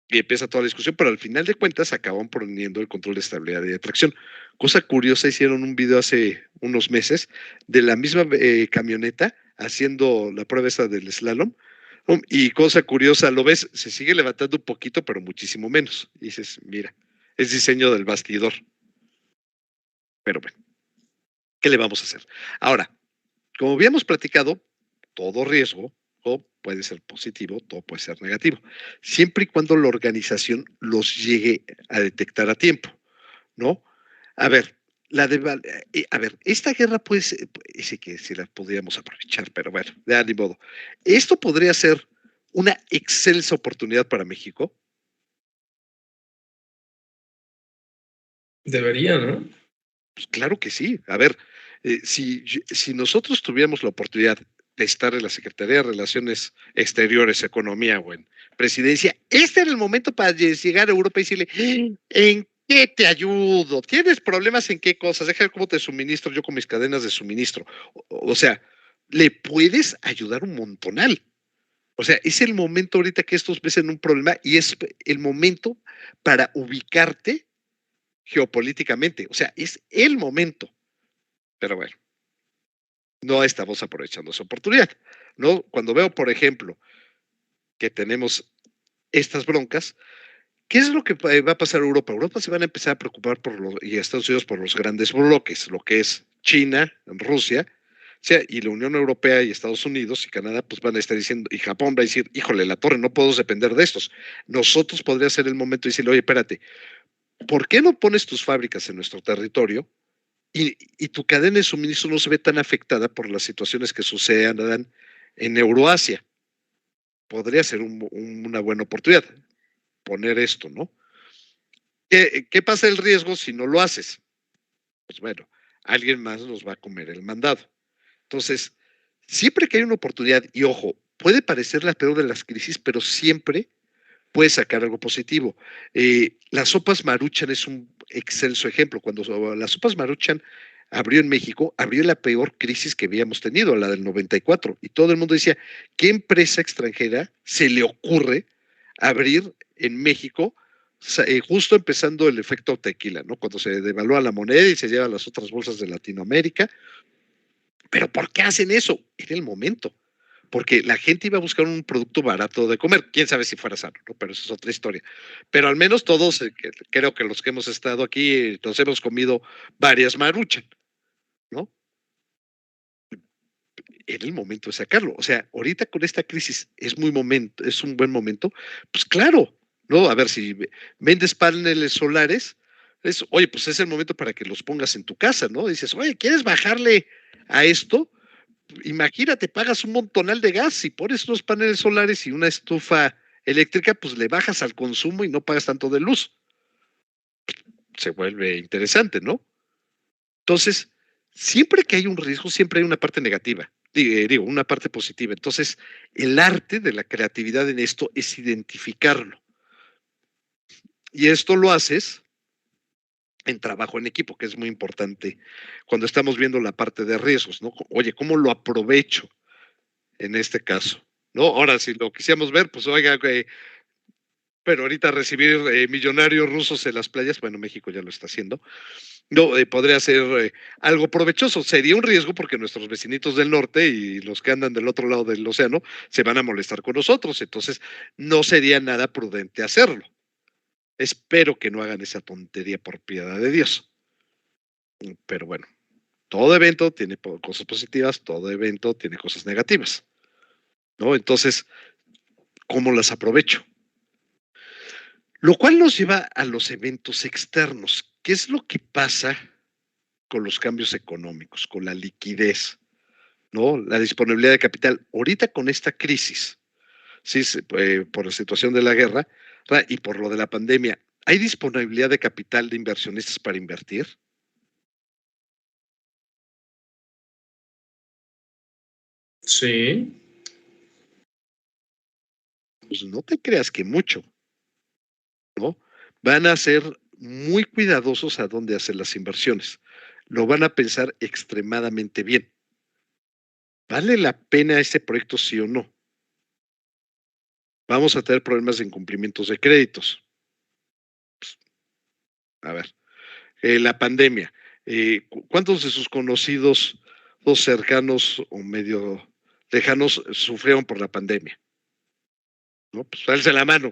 Y empieza toda la discusión, pero al final de cuentas acaban poniendo el control de estabilidad y de tracción. Cosa curiosa, hicieron un video hace unos meses de la misma camioneta haciendo la prueba esa del slalom. Y cosa curiosa, lo ves, se sigue levantando un poquito, pero muchísimo menos. Y dices, mira, es diseño del bastidor. Pero bueno, ¿qué le vamos a hacer? Ahora, como habíamos platicado, todo riesgo puede ser positivo, todo puede ser negativo, siempre y cuando la organización los llegue a detectar a tiempo, ¿no? A ver, esta guerra puede ser, sí que sí la podríamos aprovechar, pero bueno, de ni modo. Esto podría ser una excelsa oportunidad para México. Debería, ¿no? Pues claro que sí. A ver, si nosotros tuviéramos la oportunidad de estar en la Secretaría de Relaciones Exteriores, Economía o en Presidencia, este era el momento para llegar a Europa y decirle, ¿en qué te ayudo? ¿Tienes problemas en qué cosas? Déjame cómo te suministro yo con mis cadenas de suministro. O sea, le puedes ayudar un montonal. O sea, es el momento ahorita que estos ves en un problema y es el momento para ubicarte geopolíticamente. O sea, es el momento. Pero bueno, no estamos aprovechando esa oportunidad, ¿no? Cuando veo, por ejemplo, que tenemos estas broncas, ¿qué es lo que va a pasar a Europa? Europa se van a empezar a preocupar y a Estados Unidos por los grandes bloques, lo que es China, Rusia, o sea, y la Unión Europea y Estados Unidos y Canadá, pues van a estar diciendo, y Japón va a decir, híjole, la torre, no podemos depender de estos. Nosotros podría ser el momento de decirle, oye, espérate, ¿por qué no pones tus fábricas en nuestro territorio y tu cadena de suministro no se ve tan afectada por las situaciones que sucedan en Euroasia? Podría ser una buena oportunidad poner esto, ¿no? ¿Qué pasa el riesgo si no lo haces? Pues bueno, alguien más nos va a comer el mandado. Entonces, siempre que hay una oportunidad, y ojo, puede parecer la peor de las crisis, pero siempre puede sacar algo positivo. Las sopas Maruchan es un excelso ejemplo. Cuando las sopas Maruchan abrió en México, abrió la peor crisis que habíamos tenido, la del 94, y todo el mundo decía, ¿qué empresa extranjera se le ocurre abrir en México justo empezando el efecto tequila, ¿no? Cuando se devalúa la moneda y se lleva a las otras bolsas de Latinoamérica? ¿Pero por qué hacen eso? Era el momento. Porque la gente iba a buscar un producto barato de comer. Quién sabe si fuera sano, ¿no? Pero eso es otra historia. Pero al menos todos, creo que los que hemos estado aquí, nos hemos comido varias Maruchan, ¿no? Era el momento de sacarlo. O sea, ahorita con esta crisis es un buen momento. Pues claro, ¿no? A ver, si vendes paneles solares, oye, pues es el momento para que los pongas en tu casa, ¿no? Dices, oye, ¿quieres bajarle a esto? Imagínate, pagas un montonal de gas y pones unos paneles solares y una estufa eléctrica, pues le bajas al consumo y no pagas tanto de luz. Se vuelve interesante, ¿no? Entonces, siempre que hay un riesgo, siempre hay una parte negativa, digo, una parte positiva. Entonces, el arte de la creatividad en esto es identificarlo. Y esto lo haces en trabajo en equipo, que es muy importante cuando estamos viendo la parte de riesgos, ¿no? Oye, ¿cómo lo aprovecho en este caso? ¿No? Ahora, si lo quisiéramos ver, pues oiga, pero ahorita recibir millonarios rusos en las playas, bueno, México ya lo está haciendo, no, podría ser algo provechoso. Sería un riesgo porque nuestros vecinitos del norte y los que andan del otro lado del océano se van a molestar con nosotros, entonces no sería nada prudente hacerlo. Espero que no hagan esa tontería por piedad de Dios. Pero bueno, todo evento tiene cosas positivas, todo evento tiene cosas negativas, ¿no? Entonces, ¿cómo las aprovecho? Lo cual nos lleva a los eventos externos. ¿Qué es lo que pasa con los cambios económicos, con la liquidez, ¿no? La disponibilidad de capital? Ahorita con esta crisis, sí, por la situación de la guerra y por lo de la pandemia, ¿hay disponibilidad de capital de inversionistas para invertir? Sí. Pues no te creas que mucho, ¿no? Van a ser muy cuidadosos a dónde hacer las inversiones. Lo van a pensar extremadamente bien. ¿Vale la pena ese proyecto, sí o no? Vamos a tener problemas de incumplimientos de créditos. Pues, a ver, la pandemia. ¿Cuántos de sus conocidos, dos cercanos o medio lejanos, sufrieron por la pandemia? ¿No? Pues alce la mano.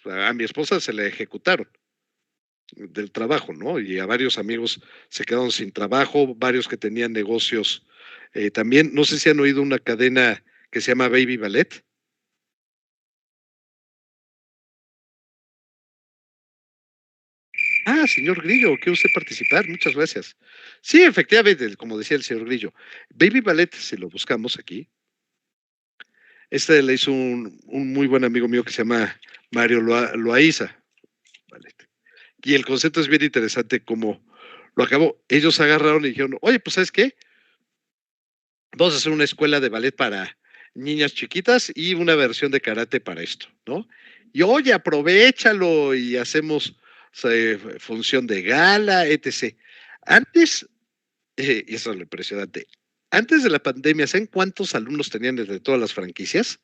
A mi esposa se le ejecutaron del trabajo, ¿no? Y a varios amigos se quedaron sin trabajo, varios que tenían negocios. También, no sé si han oído una cadena que se llama Baby Ballet. Ah, señor Grillo, ¿quiere usted participar? Muchas gracias. Sí, efectivamente, como decía el señor Grillo, Baby Ballet, si lo buscamos aquí, le hizo un muy buen amigo mío que se llama Mario Loaiza. Ballet. Y el concepto es bien interesante como lo acabó. Ellos agarraron y dijeron, oye, pues ¿sabes qué? Vamos a hacer una escuela de ballet para niñas chiquitas y una versión de karate para esto, ¿no? Y oye, aprovéchalo y hacemos función de gala, etc. Antes, y eso es lo impresionante, antes de la pandemia, ¿saben cuántos alumnos tenían desde todas las franquicias?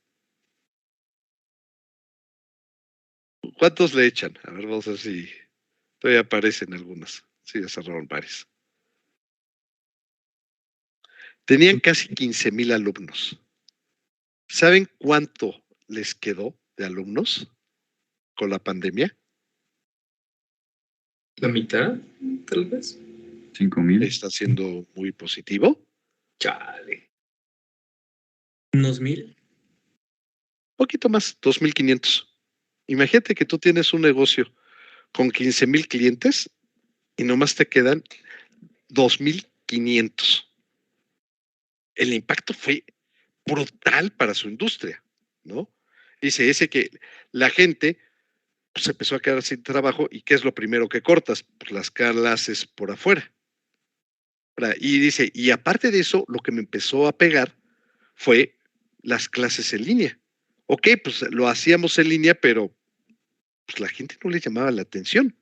¿Cuántos le echan? A ver, vamos a ver si todavía aparecen algunas. Sí, ya cerraron varios. Tenían casi 15,000 alumnos. ¿Saben cuánto les quedó de alumnos con la pandemia? ¿La mitad, tal vez? 5,000. Está siendo muy positivo. Chale. ¿Unos 1,000? Poquito más, 2,500. Imagínate que tú tienes un negocio con 15,000 clientes y nomás te quedan 2,500. El impacto fue brutal para su industria, ¿no? Dice ese que la gente se empezó a quedar sin trabajo y ¿qué es lo primero que cortas? Pues las clases por afuera. Y dice, y aparte de eso, lo que me empezó a pegar fue las clases en línea. Ok, pues lo hacíamos en línea, pero pues la gente no le llamaba la atención,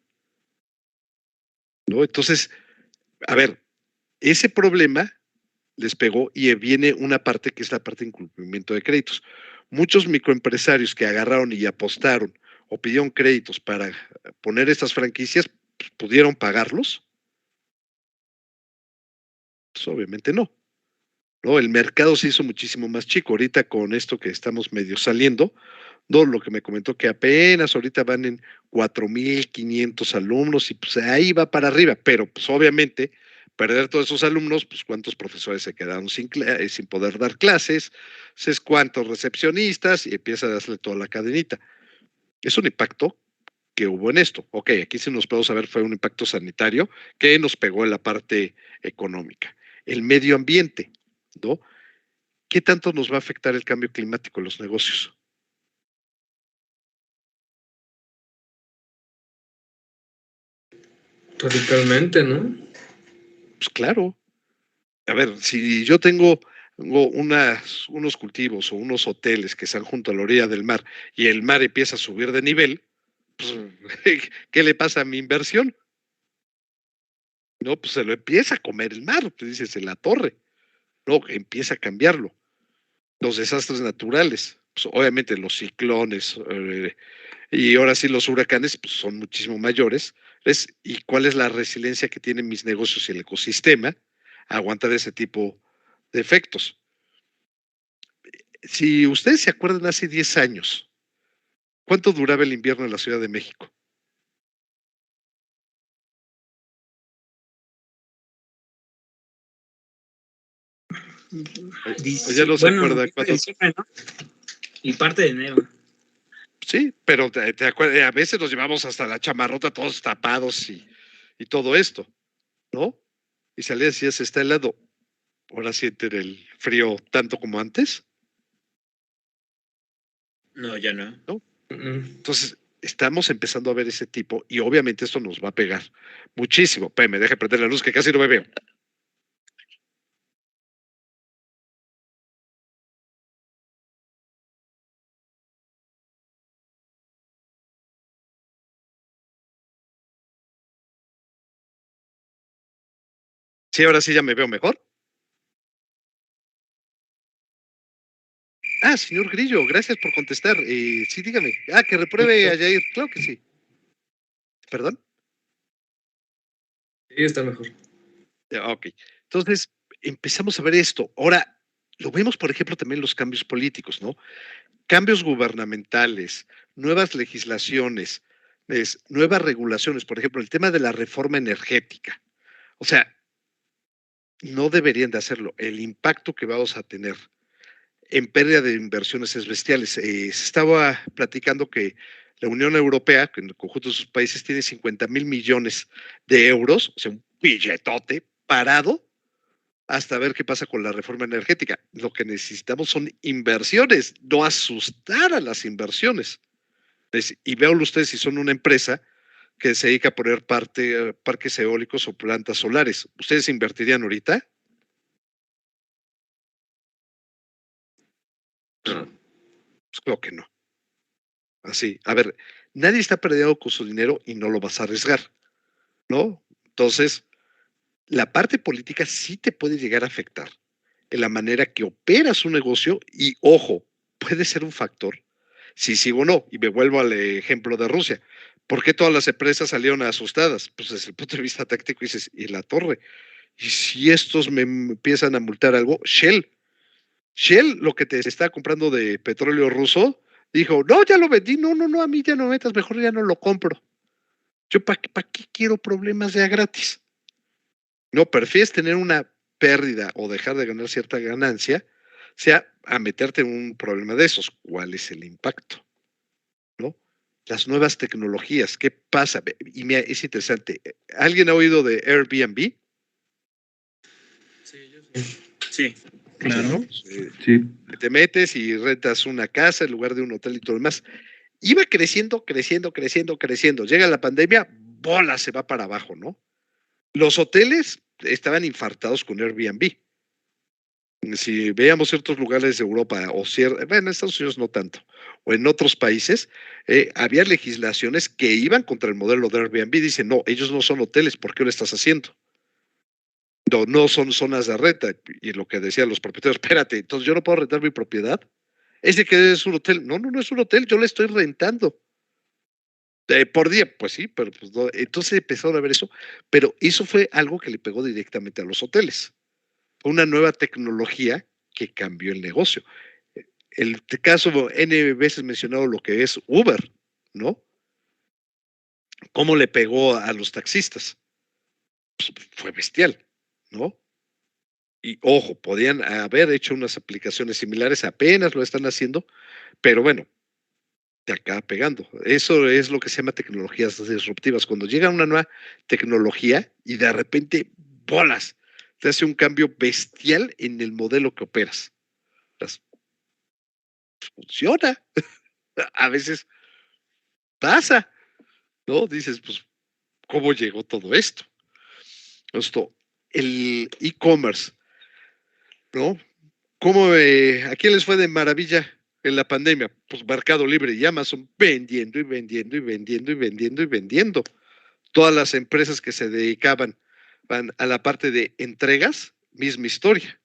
¿no? Entonces, a ver, ese problema les pegó y viene una parte que es la parte de incumplimiento de créditos. Muchos microempresarios que agarraron y apostaron o pidieron créditos para poner estas franquicias, pues, ¿pudieron pagarlos? Pues obviamente no. ¿No? El mercado se hizo muchísimo más chico. Ahorita con esto que estamos medio saliendo, no, lo que me comentó que apenas ahorita van en 4,500 alumnos y pues ahí va para arriba, pero pues obviamente perder todos esos alumnos, pues cuántos profesores se quedaron sin poder dar clases, es cuántos recepcionistas y empieza a darle toda la cadenita. Es un impacto que hubo en esto. Ok, aquí sí nos podemos saber fue un impacto sanitario que nos pegó en la parte económica. El medio ambiente, ¿no? ¿Qué tanto nos va a afectar el cambio climático en los negocios? Radicalmente, ¿no? Pues claro. A ver, si yo tengo unos cultivos o unos hoteles que están junto a la orilla del mar y el mar empieza a subir de nivel, pues, ¿qué le pasa a mi inversión? No, pues se lo empieza a comer el mar, te dices, en la torre. No, empieza a cambiarlo. Los desastres naturales, pues obviamente los ciclones y ahora sí los huracanes pues, son muchísimo mayores. ¿Y cuál es la resiliencia que tienen mis negocios y el ecosistema a aguantar ese tipo de efectos? Si ustedes se acuerdan, hace 10 años, ¿cuánto duraba el invierno en la Ciudad de México? Ya no se acuerda cuánto. ¿No? Y parte de enero. Sí, pero te acuerdas, a veces nos llevamos hasta la chamarrota todos tapados y todo esto, ¿no? Y salía así, se está helado. Ahora sienten el frío tanto como antes. No, ya no. ¿No? Entonces, estamos empezando a ver ese tipo y obviamente esto nos va a pegar muchísimo. Me deja prender la luz que casi no me veo. Sí, ahora sí ya me veo mejor. Ah, señor Grillo, gracias por contestar. Sí, dígame. Que repruebe a Jair. Claro que sí. ¿Perdón? Sí, está mejor. Ok. Entonces, empezamos a ver esto. Ahora, lo vemos, por ejemplo, también los cambios políticos, ¿no? Cambios gubernamentales, nuevas legislaciones, nuevas regulaciones. Por ejemplo, el tema de la reforma energética. O sea, no deberían de hacerlo. El impacto que vamos a tener en pérdida de inversiones es bestiales. Se estaba platicando que la Unión Europea, que en el conjunto de sus países, tiene 50,000 millones de euros, o sea, un billetote parado hasta ver qué pasa con la reforma energética. Lo que necesitamos son inversiones, no asustar a las inversiones. Y véanlo ustedes si son una empresa que se dedica a poner parques eólicos o plantas solares. ¿Ustedes invertirían ahorita? Pues creo que no. Así, a ver, nadie está perdiendo con su dinero y no lo vas a arriesgar, ¿no? Entonces, la parte política sí te puede llegar a afectar en la manera que operas un negocio y, ojo, puede ser un factor, si sigo o no, y me vuelvo al ejemplo de Rusia. ¿Por qué todas las empresas salieron asustadas? Pues desde el punto de vista táctico dices, ¿y la torre? ¿Y si estos me empiezan a multar algo? Shell, lo que te está comprando de petróleo ruso, dijo, no, ya lo vendí, no, a mí ya no metas, mejor ya no lo compro. Yo, ¿para qué quiero problemas ya gratis? No, prefieres tener una pérdida o dejar de ganar cierta ganancia, sea a meterte en un problema de esos. ¿Cuál es el impacto? ¿No? Las nuevas tecnologías, ¿qué pasa? Y mira, es interesante. ¿Alguien ha oído de Airbnb? Sí, yo sí. Sí. Claro. Sí. Te metes y rentas una casa en lugar de un hotel y todo lo demás. Iba creciendo. Llega la pandemia, bola, se va para abajo, ¿no? Los hoteles estaban infartados con Airbnb. Si veíamos ciertos lugares de Europa bueno, en Estados Unidos no tanto, o en otros países, había legislaciones que iban contra el modelo de Airbnb. Dicen, no, ellos no son hoteles, ¿por qué lo estás haciendo? No son zonas de renta. Y lo que decían los propietarios, espérate, entonces yo no puedo rentar mi propiedad. Es de que es un hotel. No es un hotel, yo le estoy rentando. Por día, pues sí, pero pues no. Entonces empezaron a ver eso, pero eso fue algo que le pegó directamente a los hoteles. Fue una nueva tecnología que cambió el negocio. El caso N veces mencionado lo que es Uber, ¿no? ¿Cómo le pegó a los taxistas? Pues fue bestial, ¿no? Y ojo, podían haber hecho unas aplicaciones similares, apenas lo están haciendo, pero bueno, te acaba pegando. Eso es lo que se llama tecnologías disruptivas. Cuando llega una nueva tecnología y de repente, bolas, te hace un cambio bestial en el modelo que operas. Funciona. A veces pasa, ¿no? Dices, pues, ¿cómo llegó todo esto? el e-commerce, ¿no? ¿Cómo, a quién les fue de maravilla en la pandemia? Pues Mercado Libre y Amazon vendiendo y vendiendo y vendiendo y vendiendo y vendiendo. Todas las empresas que se dedicaban a la parte de entregas, misma historia.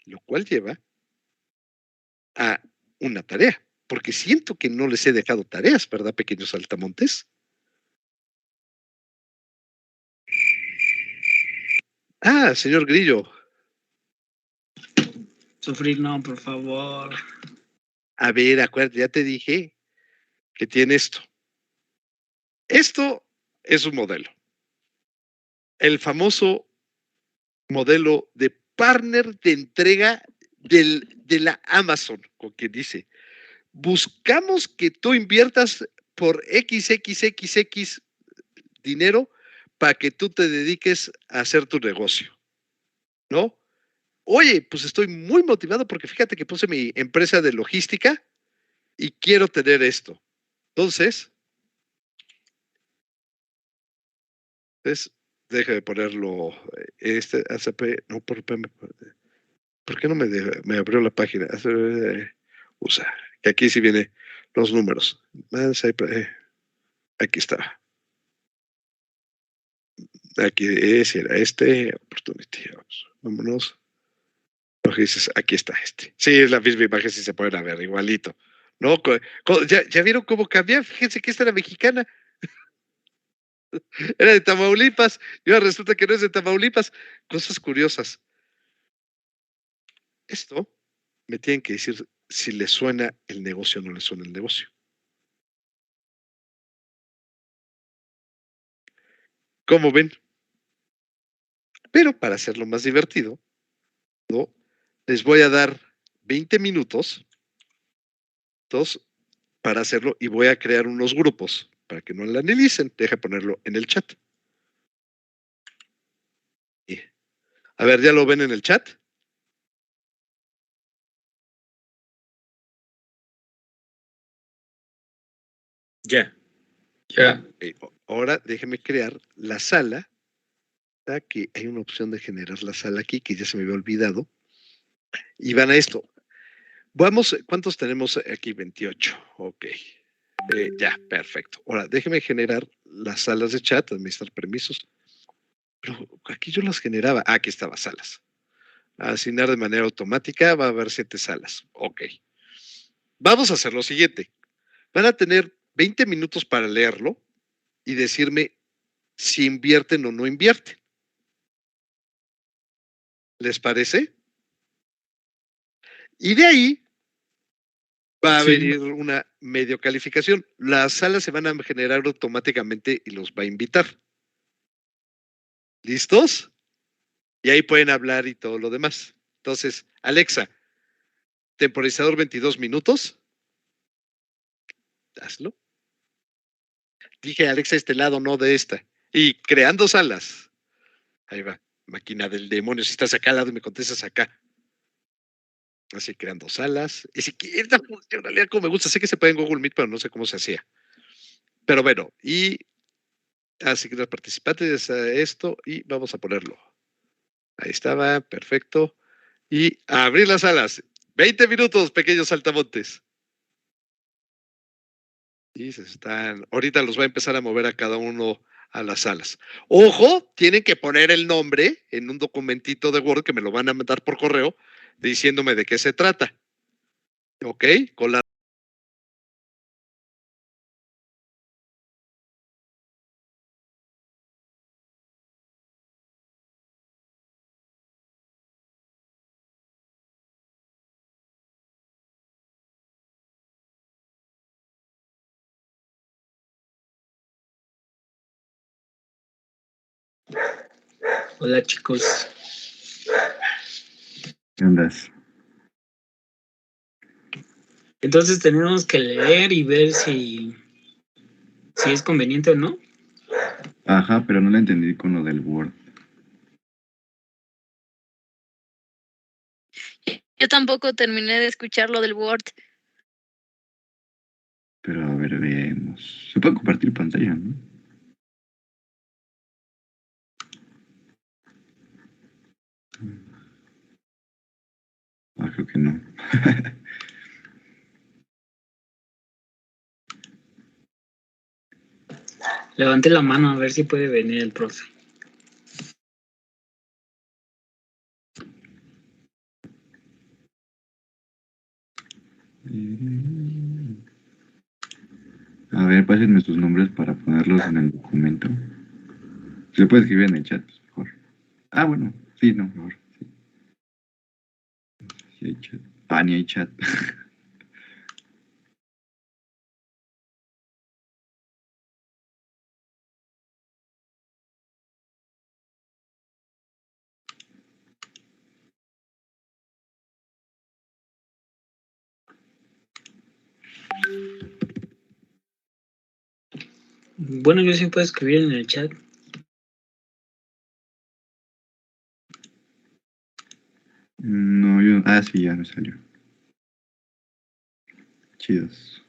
Lo cual lleva a una tarea, porque siento que no les he dejado tareas, ¿verdad, pequeños saltamontes? Ah, señor Grillo. Sufrir no, por favor. A ver, acuérdate, ya te dije que tiene esto. Esto es un modelo. El famoso modelo de partner de entrega de la Amazon, con quien dice, buscamos que tú inviertas por XXXX dinero para que tú te dediques a hacer tu negocio, ¿no? Oye, pues estoy muy motivado porque fíjate que puse mi empresa de logística y quiero tener esto. Entonces, deja de ponerlo, ACP, no, ¿por qué no me abrió la página? Usa, que aquí sí viene los números. Aquí está. Aquí era opportunity. Vámonos. Aquí está este. Sí, es la misma imagen, si se pueden ver, igualito. ¿No? ¿Ya vieron cómo cambié? Fíjense que esta era mexicana. Era de Tamaulipas. Y ahora resulta que no es de Tamaulipas. Cosas curiosas. Esto me tienen que decir si le suena el negocio o no le suena el negocio. ¿Cómo ven? Pero para hacerlo más divertido, ¿no? Les voy a dar 20 minutos para hacerlo y voy a crear unos grupos para que no la analicen. Deja ponerlo en el chat. A ver, ¿ya lo ven en el chat? Ya. Ya. Ahora déjenme crear la sala. Aquí hay una opción de generar la sala aquí que ya se me había olvidado. Y van a esto. Vamos, ¿cuántos tenemos aquí? 28. Ok. Ya, perfecto. Ahora, déjenme generar las salas de chat, administrar permisos. Pero aquí yo las generaba. Aquí estaba, salas. Asignar de manera automática, va a haber 7 salas. Ok. Vamos a hacer lo siguiente. Van a tener 20 minutos para leerlo y decirme si invierten o no invierten. ¿Les parece? Y de ahí va a venir una medio calificación. Las salas se van a generar automáticamente y los va a invitar. ¿Listos? Y ahí pueden hablar y todo lo demás. Entonces, Alexa, temporizador 22 minutos. Hazlo. Dije Alexa este lado, no de esta. Y creando salas. Ahí va. Máquina del demonio. Si estás acá al lado y me contestas acá. Así creando salas. Y si esta funcionalidad como me gusta, sé que se puede en Google Meet, pero no sé cómo se hacía. Pero bueno, y asignar participantes a esto y vamos a ponerlo. Ahí estaba, perfecto. Y abrir las salas. 20 minutos, pequeños saltamontes. Y se están, ahorita los va a empezar a mover a cada uno a las salas. Ojo, tienen que poner el nombre en un documentito de Word que me lo van a mandar por correo diciéndome de qué se trata. ¿Ok? Con la Hola, chicos. ¿Qué andas? Entonces tenemos que leer y ver si es conveniente o no. Ajá, pero no la entendí con lo del Word. Yo tampoco terminé de escuchar lo del Word. Pero a ver, veamos. Se puede compartir pantalla, ¿no? creo que no. Levante la mano a ver si puede venir el profe. A ver, pásenme sus nombres para ponerlos en el documento. Se puede escribir en el chat, pues, mejor. Ah, bueno, sí, no, mejor. Sí, sí hay chat. Ah, ni hay chat. Bueno, yo sí puedo escribir en el chat. No, yo. Ah, sí, ya me salió. Chidos.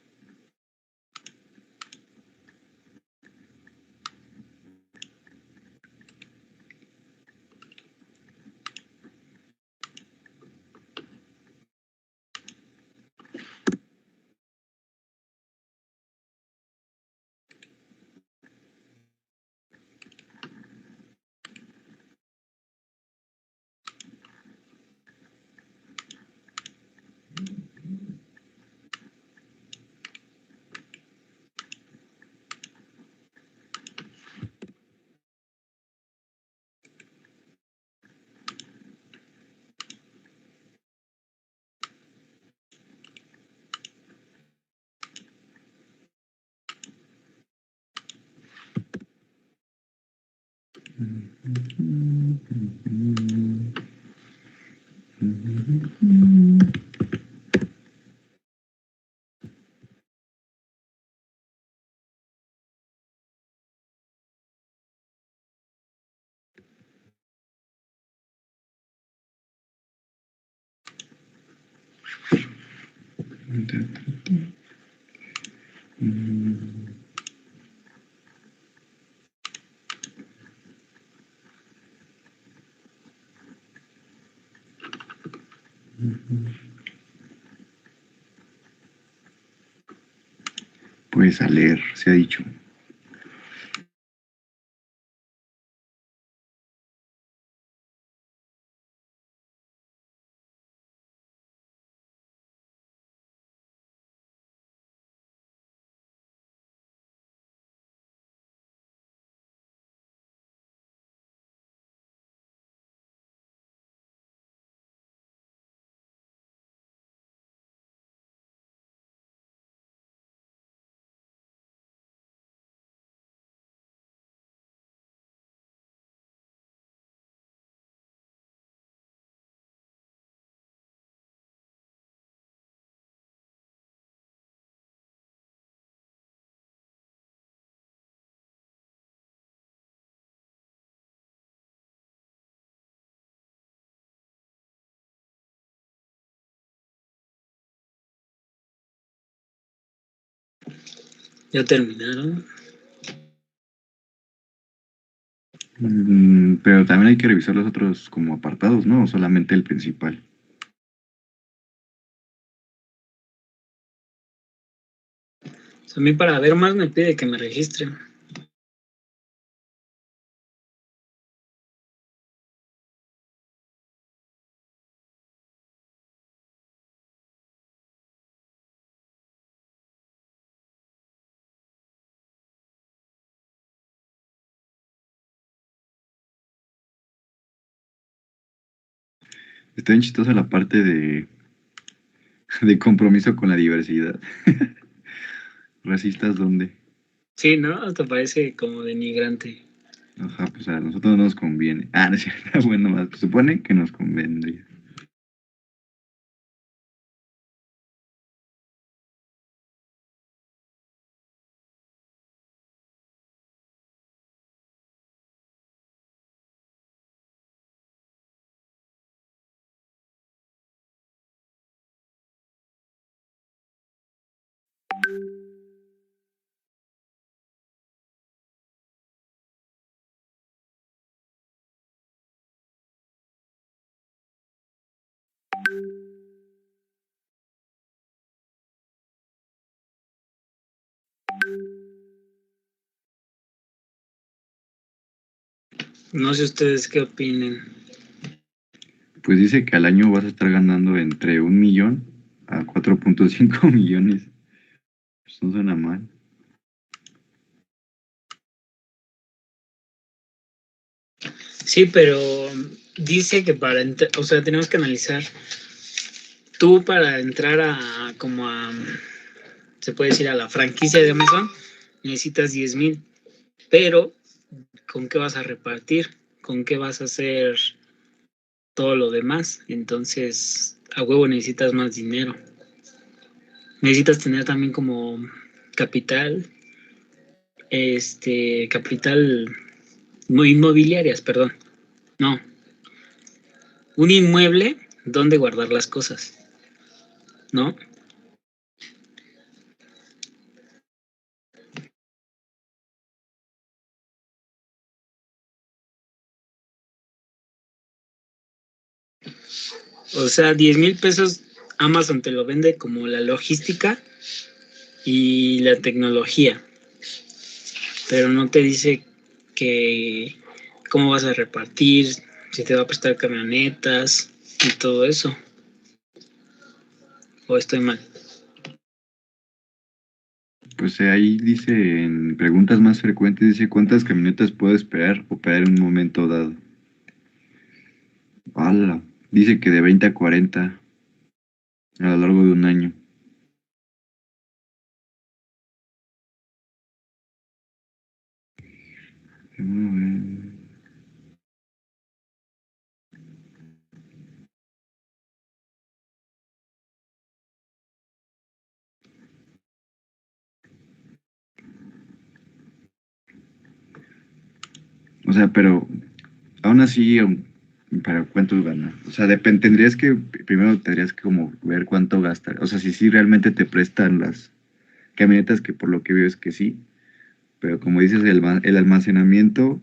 Puedes a leer, se ha dicho. ¿Ya terminaron? Pero también hay que revisar los otros como apartados, ¿no? O solamente el principal. A mí para ver más me pide que me registre. Está bien chistosa la parte de compromiso con la diversidad. ¿Racistas dónde? Sí, ¿no? Hasta parece como denigrante. Ajá, pues a nosotros no nos conviene. Ah, no es cierto. Bueno, más se supone que nos convendría. No sé ustedes qué opinen. Pues dice que al año vas a estar ganando entre 1 millón a 4.5 millones. Pues no suena mal. Sí, pero dice que o sea, tenemos que analizar. Tú para entrar se puede decir, a la franquicia de Amazon, necesitas 10,000. Pero, ¿con qué vas a repartir? ¿Con qué vas a hacer todo lo demás? Entonces, a huevo necesitas más dinero. Necesitas tener también como capital, capital inmobiliarias, perdón. No, un inmueble donde guardar las cosas, ¿no? O sea, 10,000 pesos Amazon te lo vende como la logística y la tecnología, pero no te dice que cómo vas a repartir, si te va a prestar camionetas y todo eso. ¿O estoy mal? Pues ahí dice, en preguntas más frecuentes, dice cuántas camionetas puedo esperar operar en un momento dado. ¡Hala! Dice que de 20 a 40 a lo largo de un año. O sea, pero aún así, ¿para cuánto ganas? O sea, tendrías que, primero tendrías que como ver cuánto gastar. O sea, si realmente te prestan las camionetas, que por lo que veo es que sí. Pero como dices, el almacenamiento,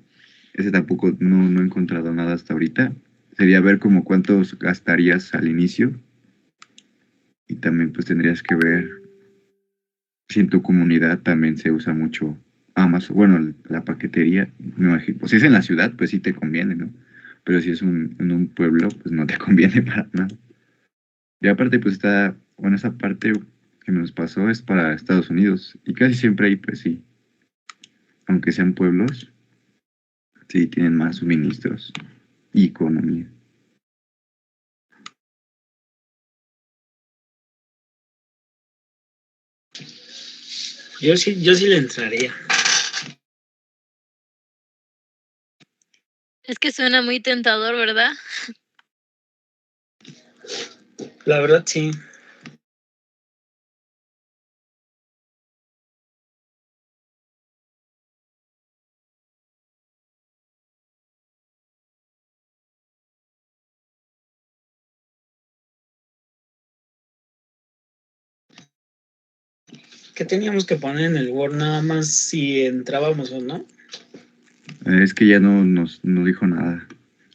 ese tampoco no he encontrado nada hasta ahorita. Sería ver como cuántos gastarías al inicio. Y también pues tendrías que ver si en tu comunidad también se usa mucho Amazon. Bueno, la paquetería, me imagino. Pues si es en la ciudad, pues sí te conviene, ¿no? Pero si es en un pueblo, pues no te conviene para nada. Y aparte, pues bueno, esa parte que nos pasó es para Estados Unidos. Y casi siempre ahí, pues sí, aunque sean pueblos, sí tienen más suministros y economía. Yo sí le entraría. Es que suena muy tentador, ¿verdad? La verdad, sí. ¿Qué teníamos que poner en el Word nada más si entrábamos o no? Es que ya no dijo nada.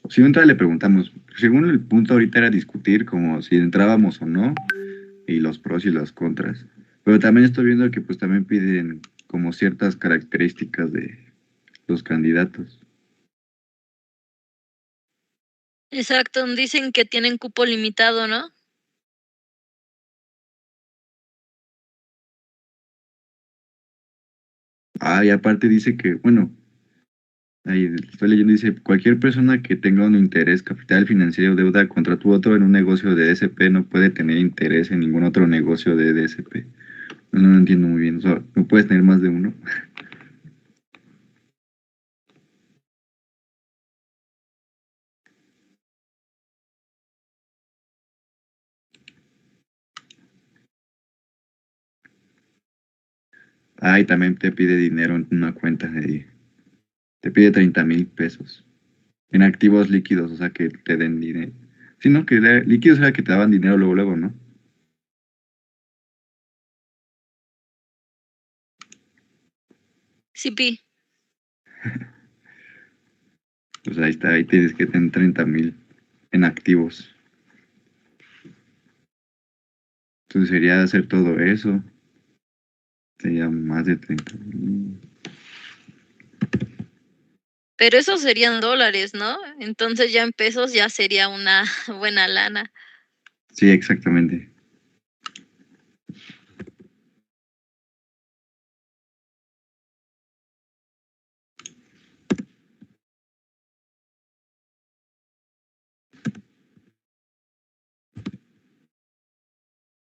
Si entra le preguntamos, según el punto ahorita era discutir como si entrábamos o no, y los pros y los contras. Pero también estoy viendo que pues también piden como ciertas características de los candidatos. Exacto, dicen que tienen cupo limitado, ¿no? Y aparte dice que, bueno, ahí estoy leyendo, dice, cualquier persona que tenga un interés, capital financiero o deuda contra tu otro en un negocio de DSP no puede tener interés en ningún otro negocio de DSP. No lo entiendo muy bien, o sea, no puedes tener más de uno. Y también te pide dinero en una cuenta de... Te pide 30,000 pesos en activos líquidos, o sea, que te den dinero. Sí, ¿no? Que líquidos era que te daban dinero luego, ¿no? Sí, Pi. Pues ahí está, ahí tienes que tener 30,000 en activos. Entonces sería hacer todo eso. Sería más de 30,000. Pero esos serían dólares, ¿no? Entonces ya en pesos ya sería una buena lana. Sí, exactamente.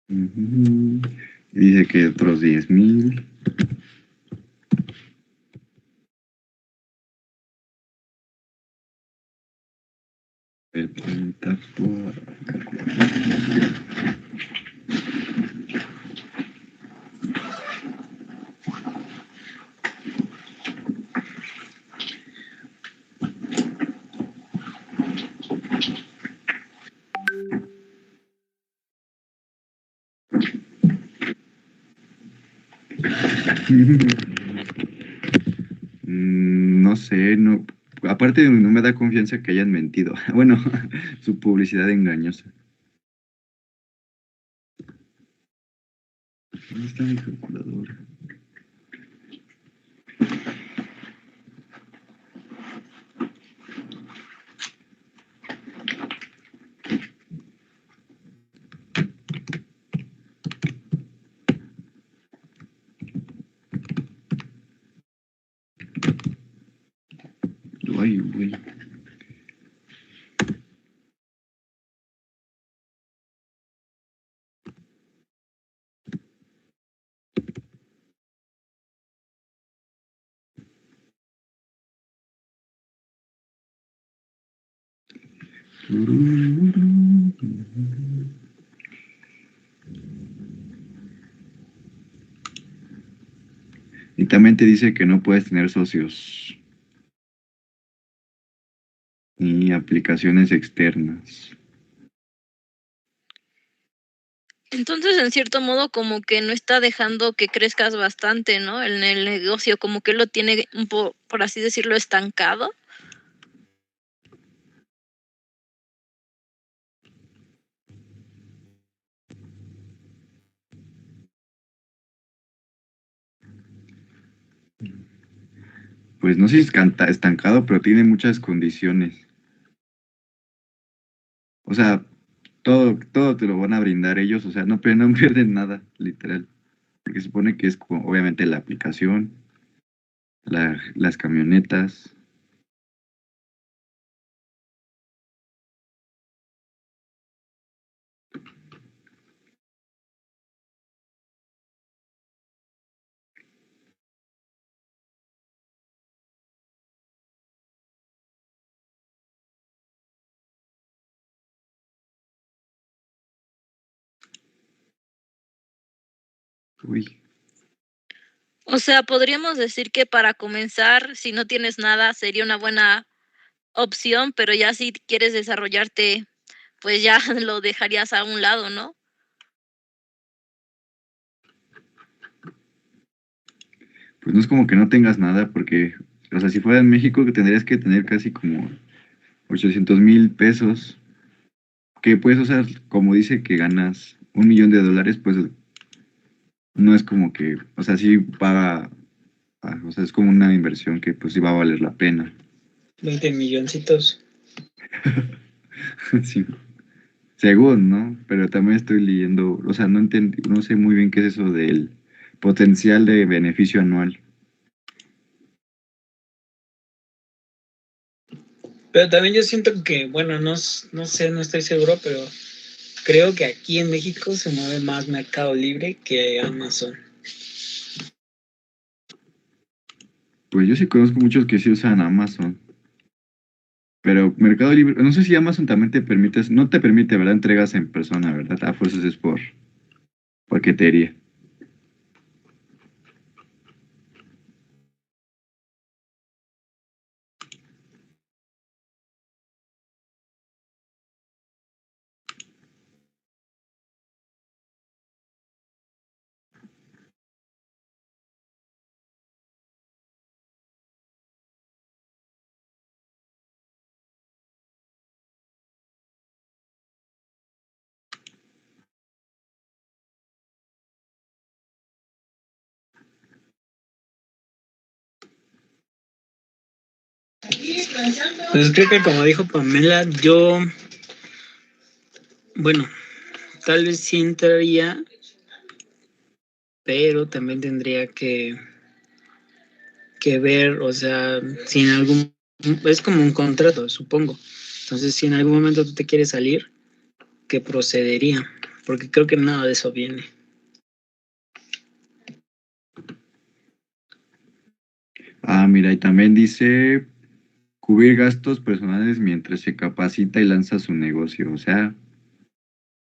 Ujú. Y dice que otros 10,000. El 30 por... No sé, no. Aparte no me da confianza que hayan mentido. Bueno, su publicidad engañosa. ¿Dónde está mi calculadora? Ay, güey. Y también te dice que no puedes tener socios ni aplicaciones externas. Entonces, en cierto modo, como que no está dejando que crezcas bastante, ¿no? En el negocio, como que lo tiene un poco, por así decirlo, estancado. Pues no sé si es estancado, pero tiene muchas condiciones. O sea, todo te lo van a brindar ellos, o sea, no, no pierden nada, literal. Porque se supone que es como, obviamente la aplicación, las camionetas. Uy, O sea, podríamos decir que para comenzar, si no tienes nada, sería una buena opción, pero ya si quieres desarrollarte, pues ya lo dejarías a un lado, ¿no? pues no es como que no tengas nada, porque, o sea, si fuera en México tendrías que tener casi como 800,000 pesos, que puedes usar, como dice que ganas $1,000,000, pues no es como que, o sea, sí paga, o sea, es como una inversión que pues sí va a valer la pena. 20 milloncitos. Sí. Según, ¿no? Pero también estoy leyendo, o sea, no sé muy bien qué es eso del potencial de beneficio anual. Pero también yo siento que, bueno, no sé, no estoy seguro, pero creo que aquí en México se mueve más Mercado Libre que Amazon. Pues yo sí conozco muchos que sí usan Amazon, pero Mercado Libre, no sé si Amazon también te permite, no te permite, ¿verdad? Entregas en persona, ¿verdad? A fuerzas es por paquetería. Pues creo que como dijo Pamela, bueno, tal vez sí entraría, pero también tendría que ver, o sea, si en es como un contrato, supongo. Entonces, si en algún momento tú te quieres salir, ¿qué procedería? Porque creo que nada de eso viene. Mira, y también dice cubrir gastos personales mientras se capacita y lanza su negocio. O sea,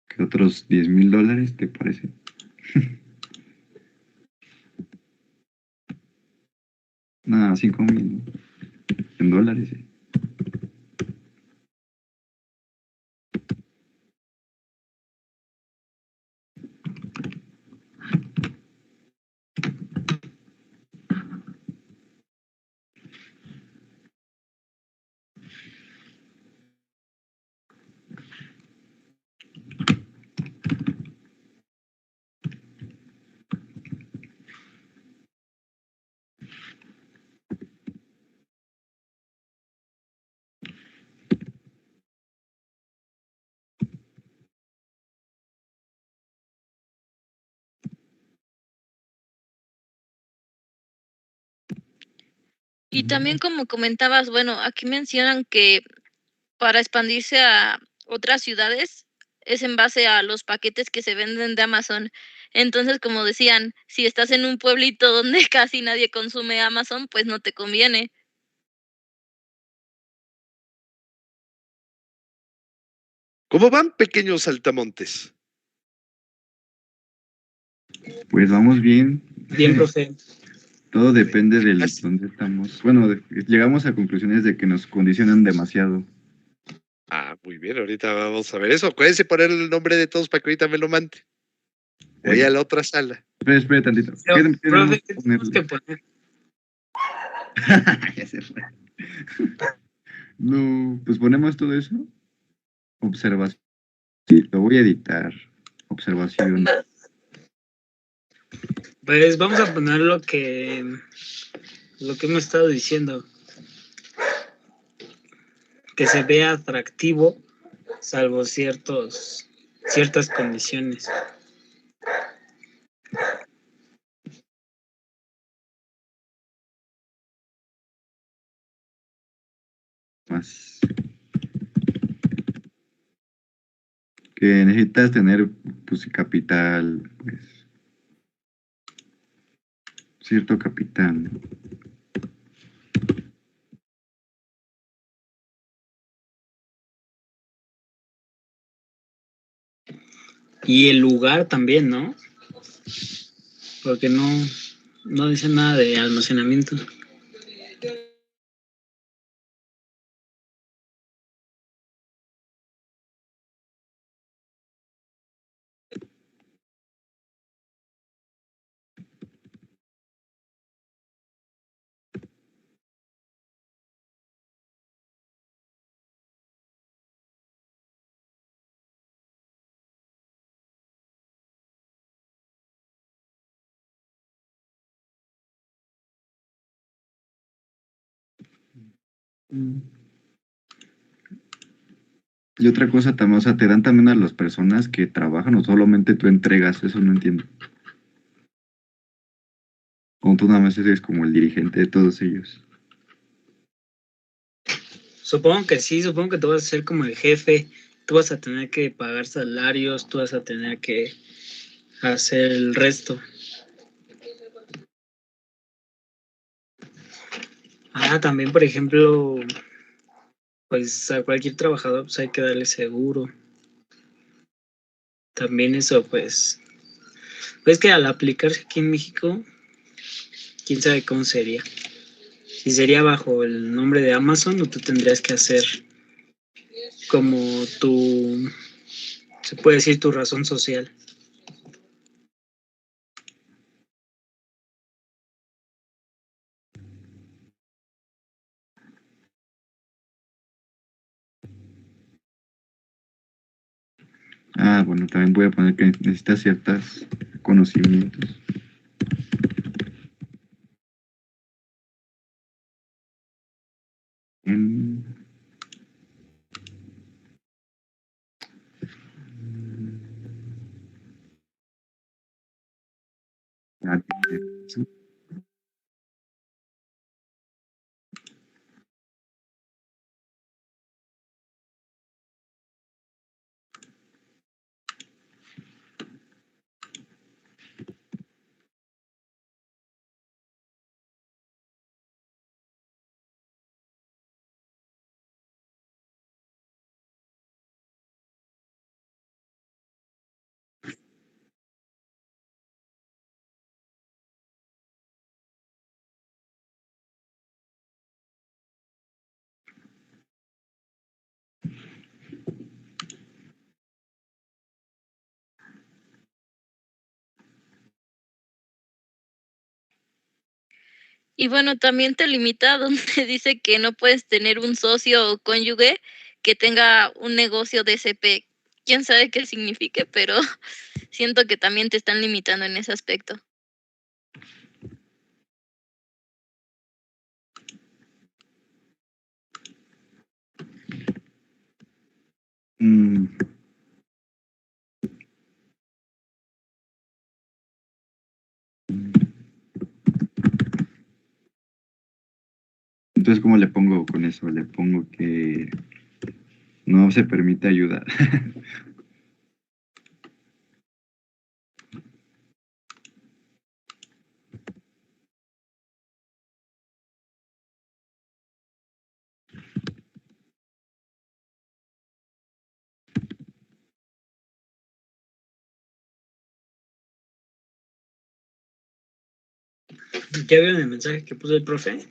¿qué otros $10,000 te parece? Nada, 5,000 en dólares. Y también como comentabas, bueno, aquí mencionan que para expandirse a otras ciudades es en base a los paquetes que se venden de Amazon. Entonces, como decían, si estás en un pueblito donde casi nadie consume Amazon, pues no te conviene. ¿Cómo van, pequeños saltamontes? Pues vamos bien. Bien, profe. Todo depende de dónde estamos. Bueno, llegamos a conclusiones de que nos condicionan demasiado. Muy bien, ahorita vamos a ver eso. Acuérdense poner el nombre de todos para que ahorita me lo mande. Voy a la otra sala. Espera tantito. Profe, ¿qué tenemos que poner? Ya se fue. No, pues ponemos todo eso. Observación. Sí, lo voy a editar. Observación. Pues vamos a poner lo que hemos estado diciendo. Que se vea atractivo, salvo ciertas condiciones. Más. Que necesitas tener, pues, capital, pues, cierto capital. Y el lugar también, ¿no? Porque no dice nada de almacenamiento. Y otra cosa también, o sea, te dan también a las personas que trabajan o solamente tú entregas, eso no entiendo. O tú nada más eres como el dirigente de todos ellos. Supongo que sí, supongo que tú vas a ser como el jefe, tú vas a tener que pagar salarios, tú vas a tener que hacer el resto. También, por ejemplo, pues a cualquier trabajador pues hay que darle seguro. También eso, pues que al aplicarse aquí en México, quién sabe cómo sería. Si sería bajo el nombre de Amazon o tú tendrías que hacer como se puede decir tu razón social. Bueno, también voy a poner que necesitas ciertos conocimientos. En- ah, Y bueno, también te limita donde dice que no puedes tener un socio o cónyuge que tenga un negocio de SP. Quién sabe qué signifique, pero siento que también te están limitando en ese aspecto. mm, entonces, ¿cómo le pongo con eso? Le pongo que no se permite ayuda. ¿Ya vieron el mensaje que puso el profe?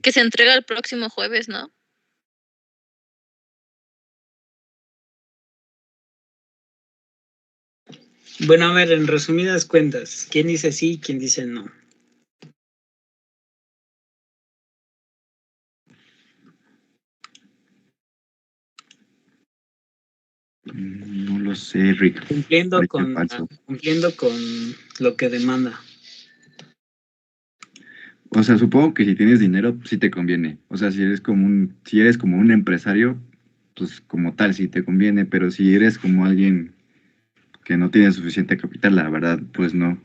Que se entrega el próximo jueves, ¿no? Bueno, a ver, en resumidas cuentas, ¿quién dice sí y quién dice no? No lo sé, Rick. Cumpliendo Parece falso. con lo que demanda. O sea, supongo que si tienes dinero, sí te conviene. O sea, si eres como un empresario, pues como tal sí te conviene, pero si eres como alguien que no tiene suficiente capital, la verdad, pues no.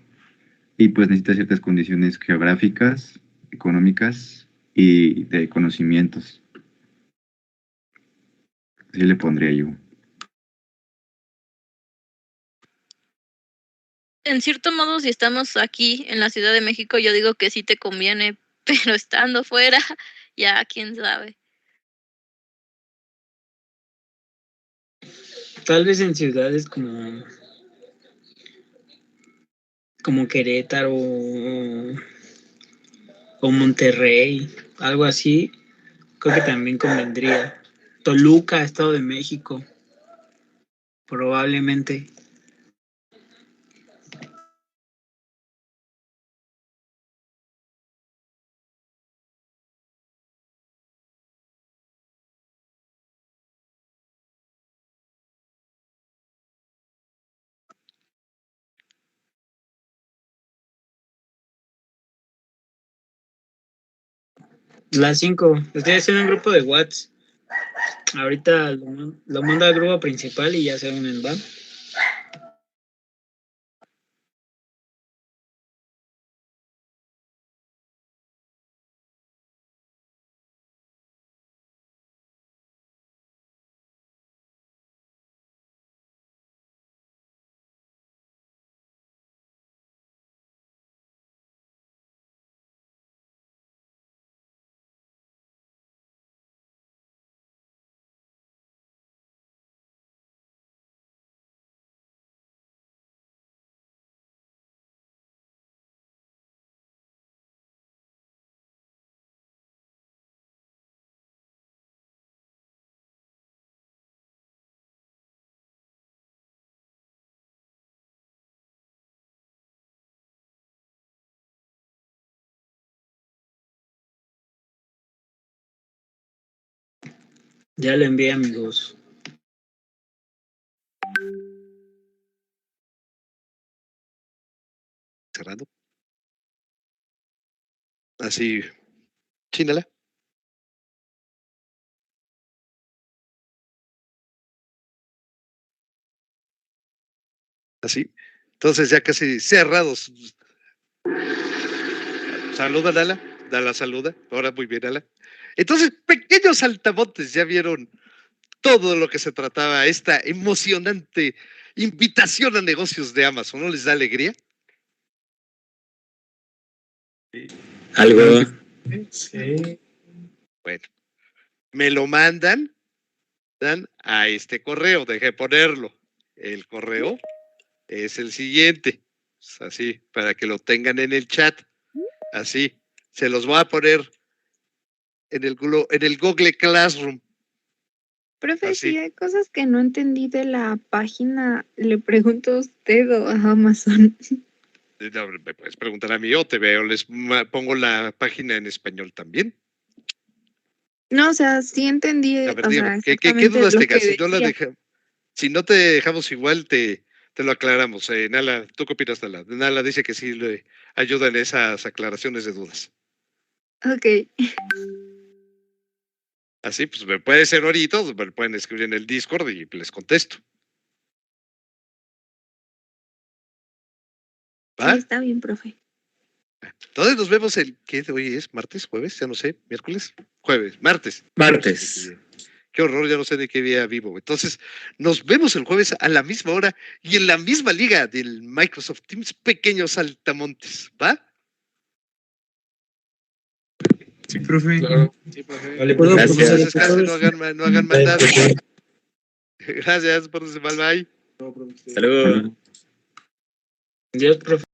Y pues necesitas ciertas condiciones geográficas, económicas y de conocimientos. Sí le pondría yo. En cierto modo, si estamos aquí en la Ciudad de México, yo digo que sí te conviene, pero estando fuera, ya quién sabe. Tal vez en ciudades como Querétaro o Monterrey, algo así, creo que también convendría. Toluca, Estado de México, probablemente. Las 5, estoy haciendo un grupo de WhatsApp. Ahorita lo mando al grupo principal y ya se unen, ¿va? Ya lo envié, amigos. Cerrando. Así, chínala. Así. Entonces ya casi cerrados. Saluda, Lala. Lala saluda. Ahora muy bien, Lala. Entonces, pequeños saltamontes, ya vieron todo lo que se trataba, esta emocionante invitación a negocios de Amazon. ¿No les da alegría? Sí. Algo. Sí. Bueno, me lo mandan a este correo. Dejé ponerlo. El correo es el siguiente. Así, para que lo tengan en el chat. Así. Se los voy a poner en el Google Classroom. Profe, así. Si hay cosas que no entendí de la página, ¿le pregunto a usted o a Amazon? Me puedes preguntar a mí o te veo, les pongo la página en español también. No, o sea, sí entendí. A ver, dígame, ¿qué dudas tengas? Si no te dejamos igual, te lo aclaramos. Nala, ¿tú qué opinas, Nala? Nala dice que sí le ayuda en esas aclaraciones de dudas. Ok. Así, pues me puede ser ahorita, me pueden escribir en el Discord y les contesto. ¿Va? Sí, está bien, profe. Entonces nos vemos ¿qué hoy es? ¿Martes? ¿Jueves? Ya no sé. ¿Miércoles? Jueves. ¿Martes? Martes. Qué horror, ya no sé de qué día vivo. Entonces, nos vemos el jueves a la misma hora y en la misma liga del Microsoft Teams, pequeños saltamontes, ¿va? Sí, profe. Claro. Sí, profe. Vale, ¿puedo gracias. No hagan maldad. Gracias, por su mal, bye. Saludos. Adiós, profe.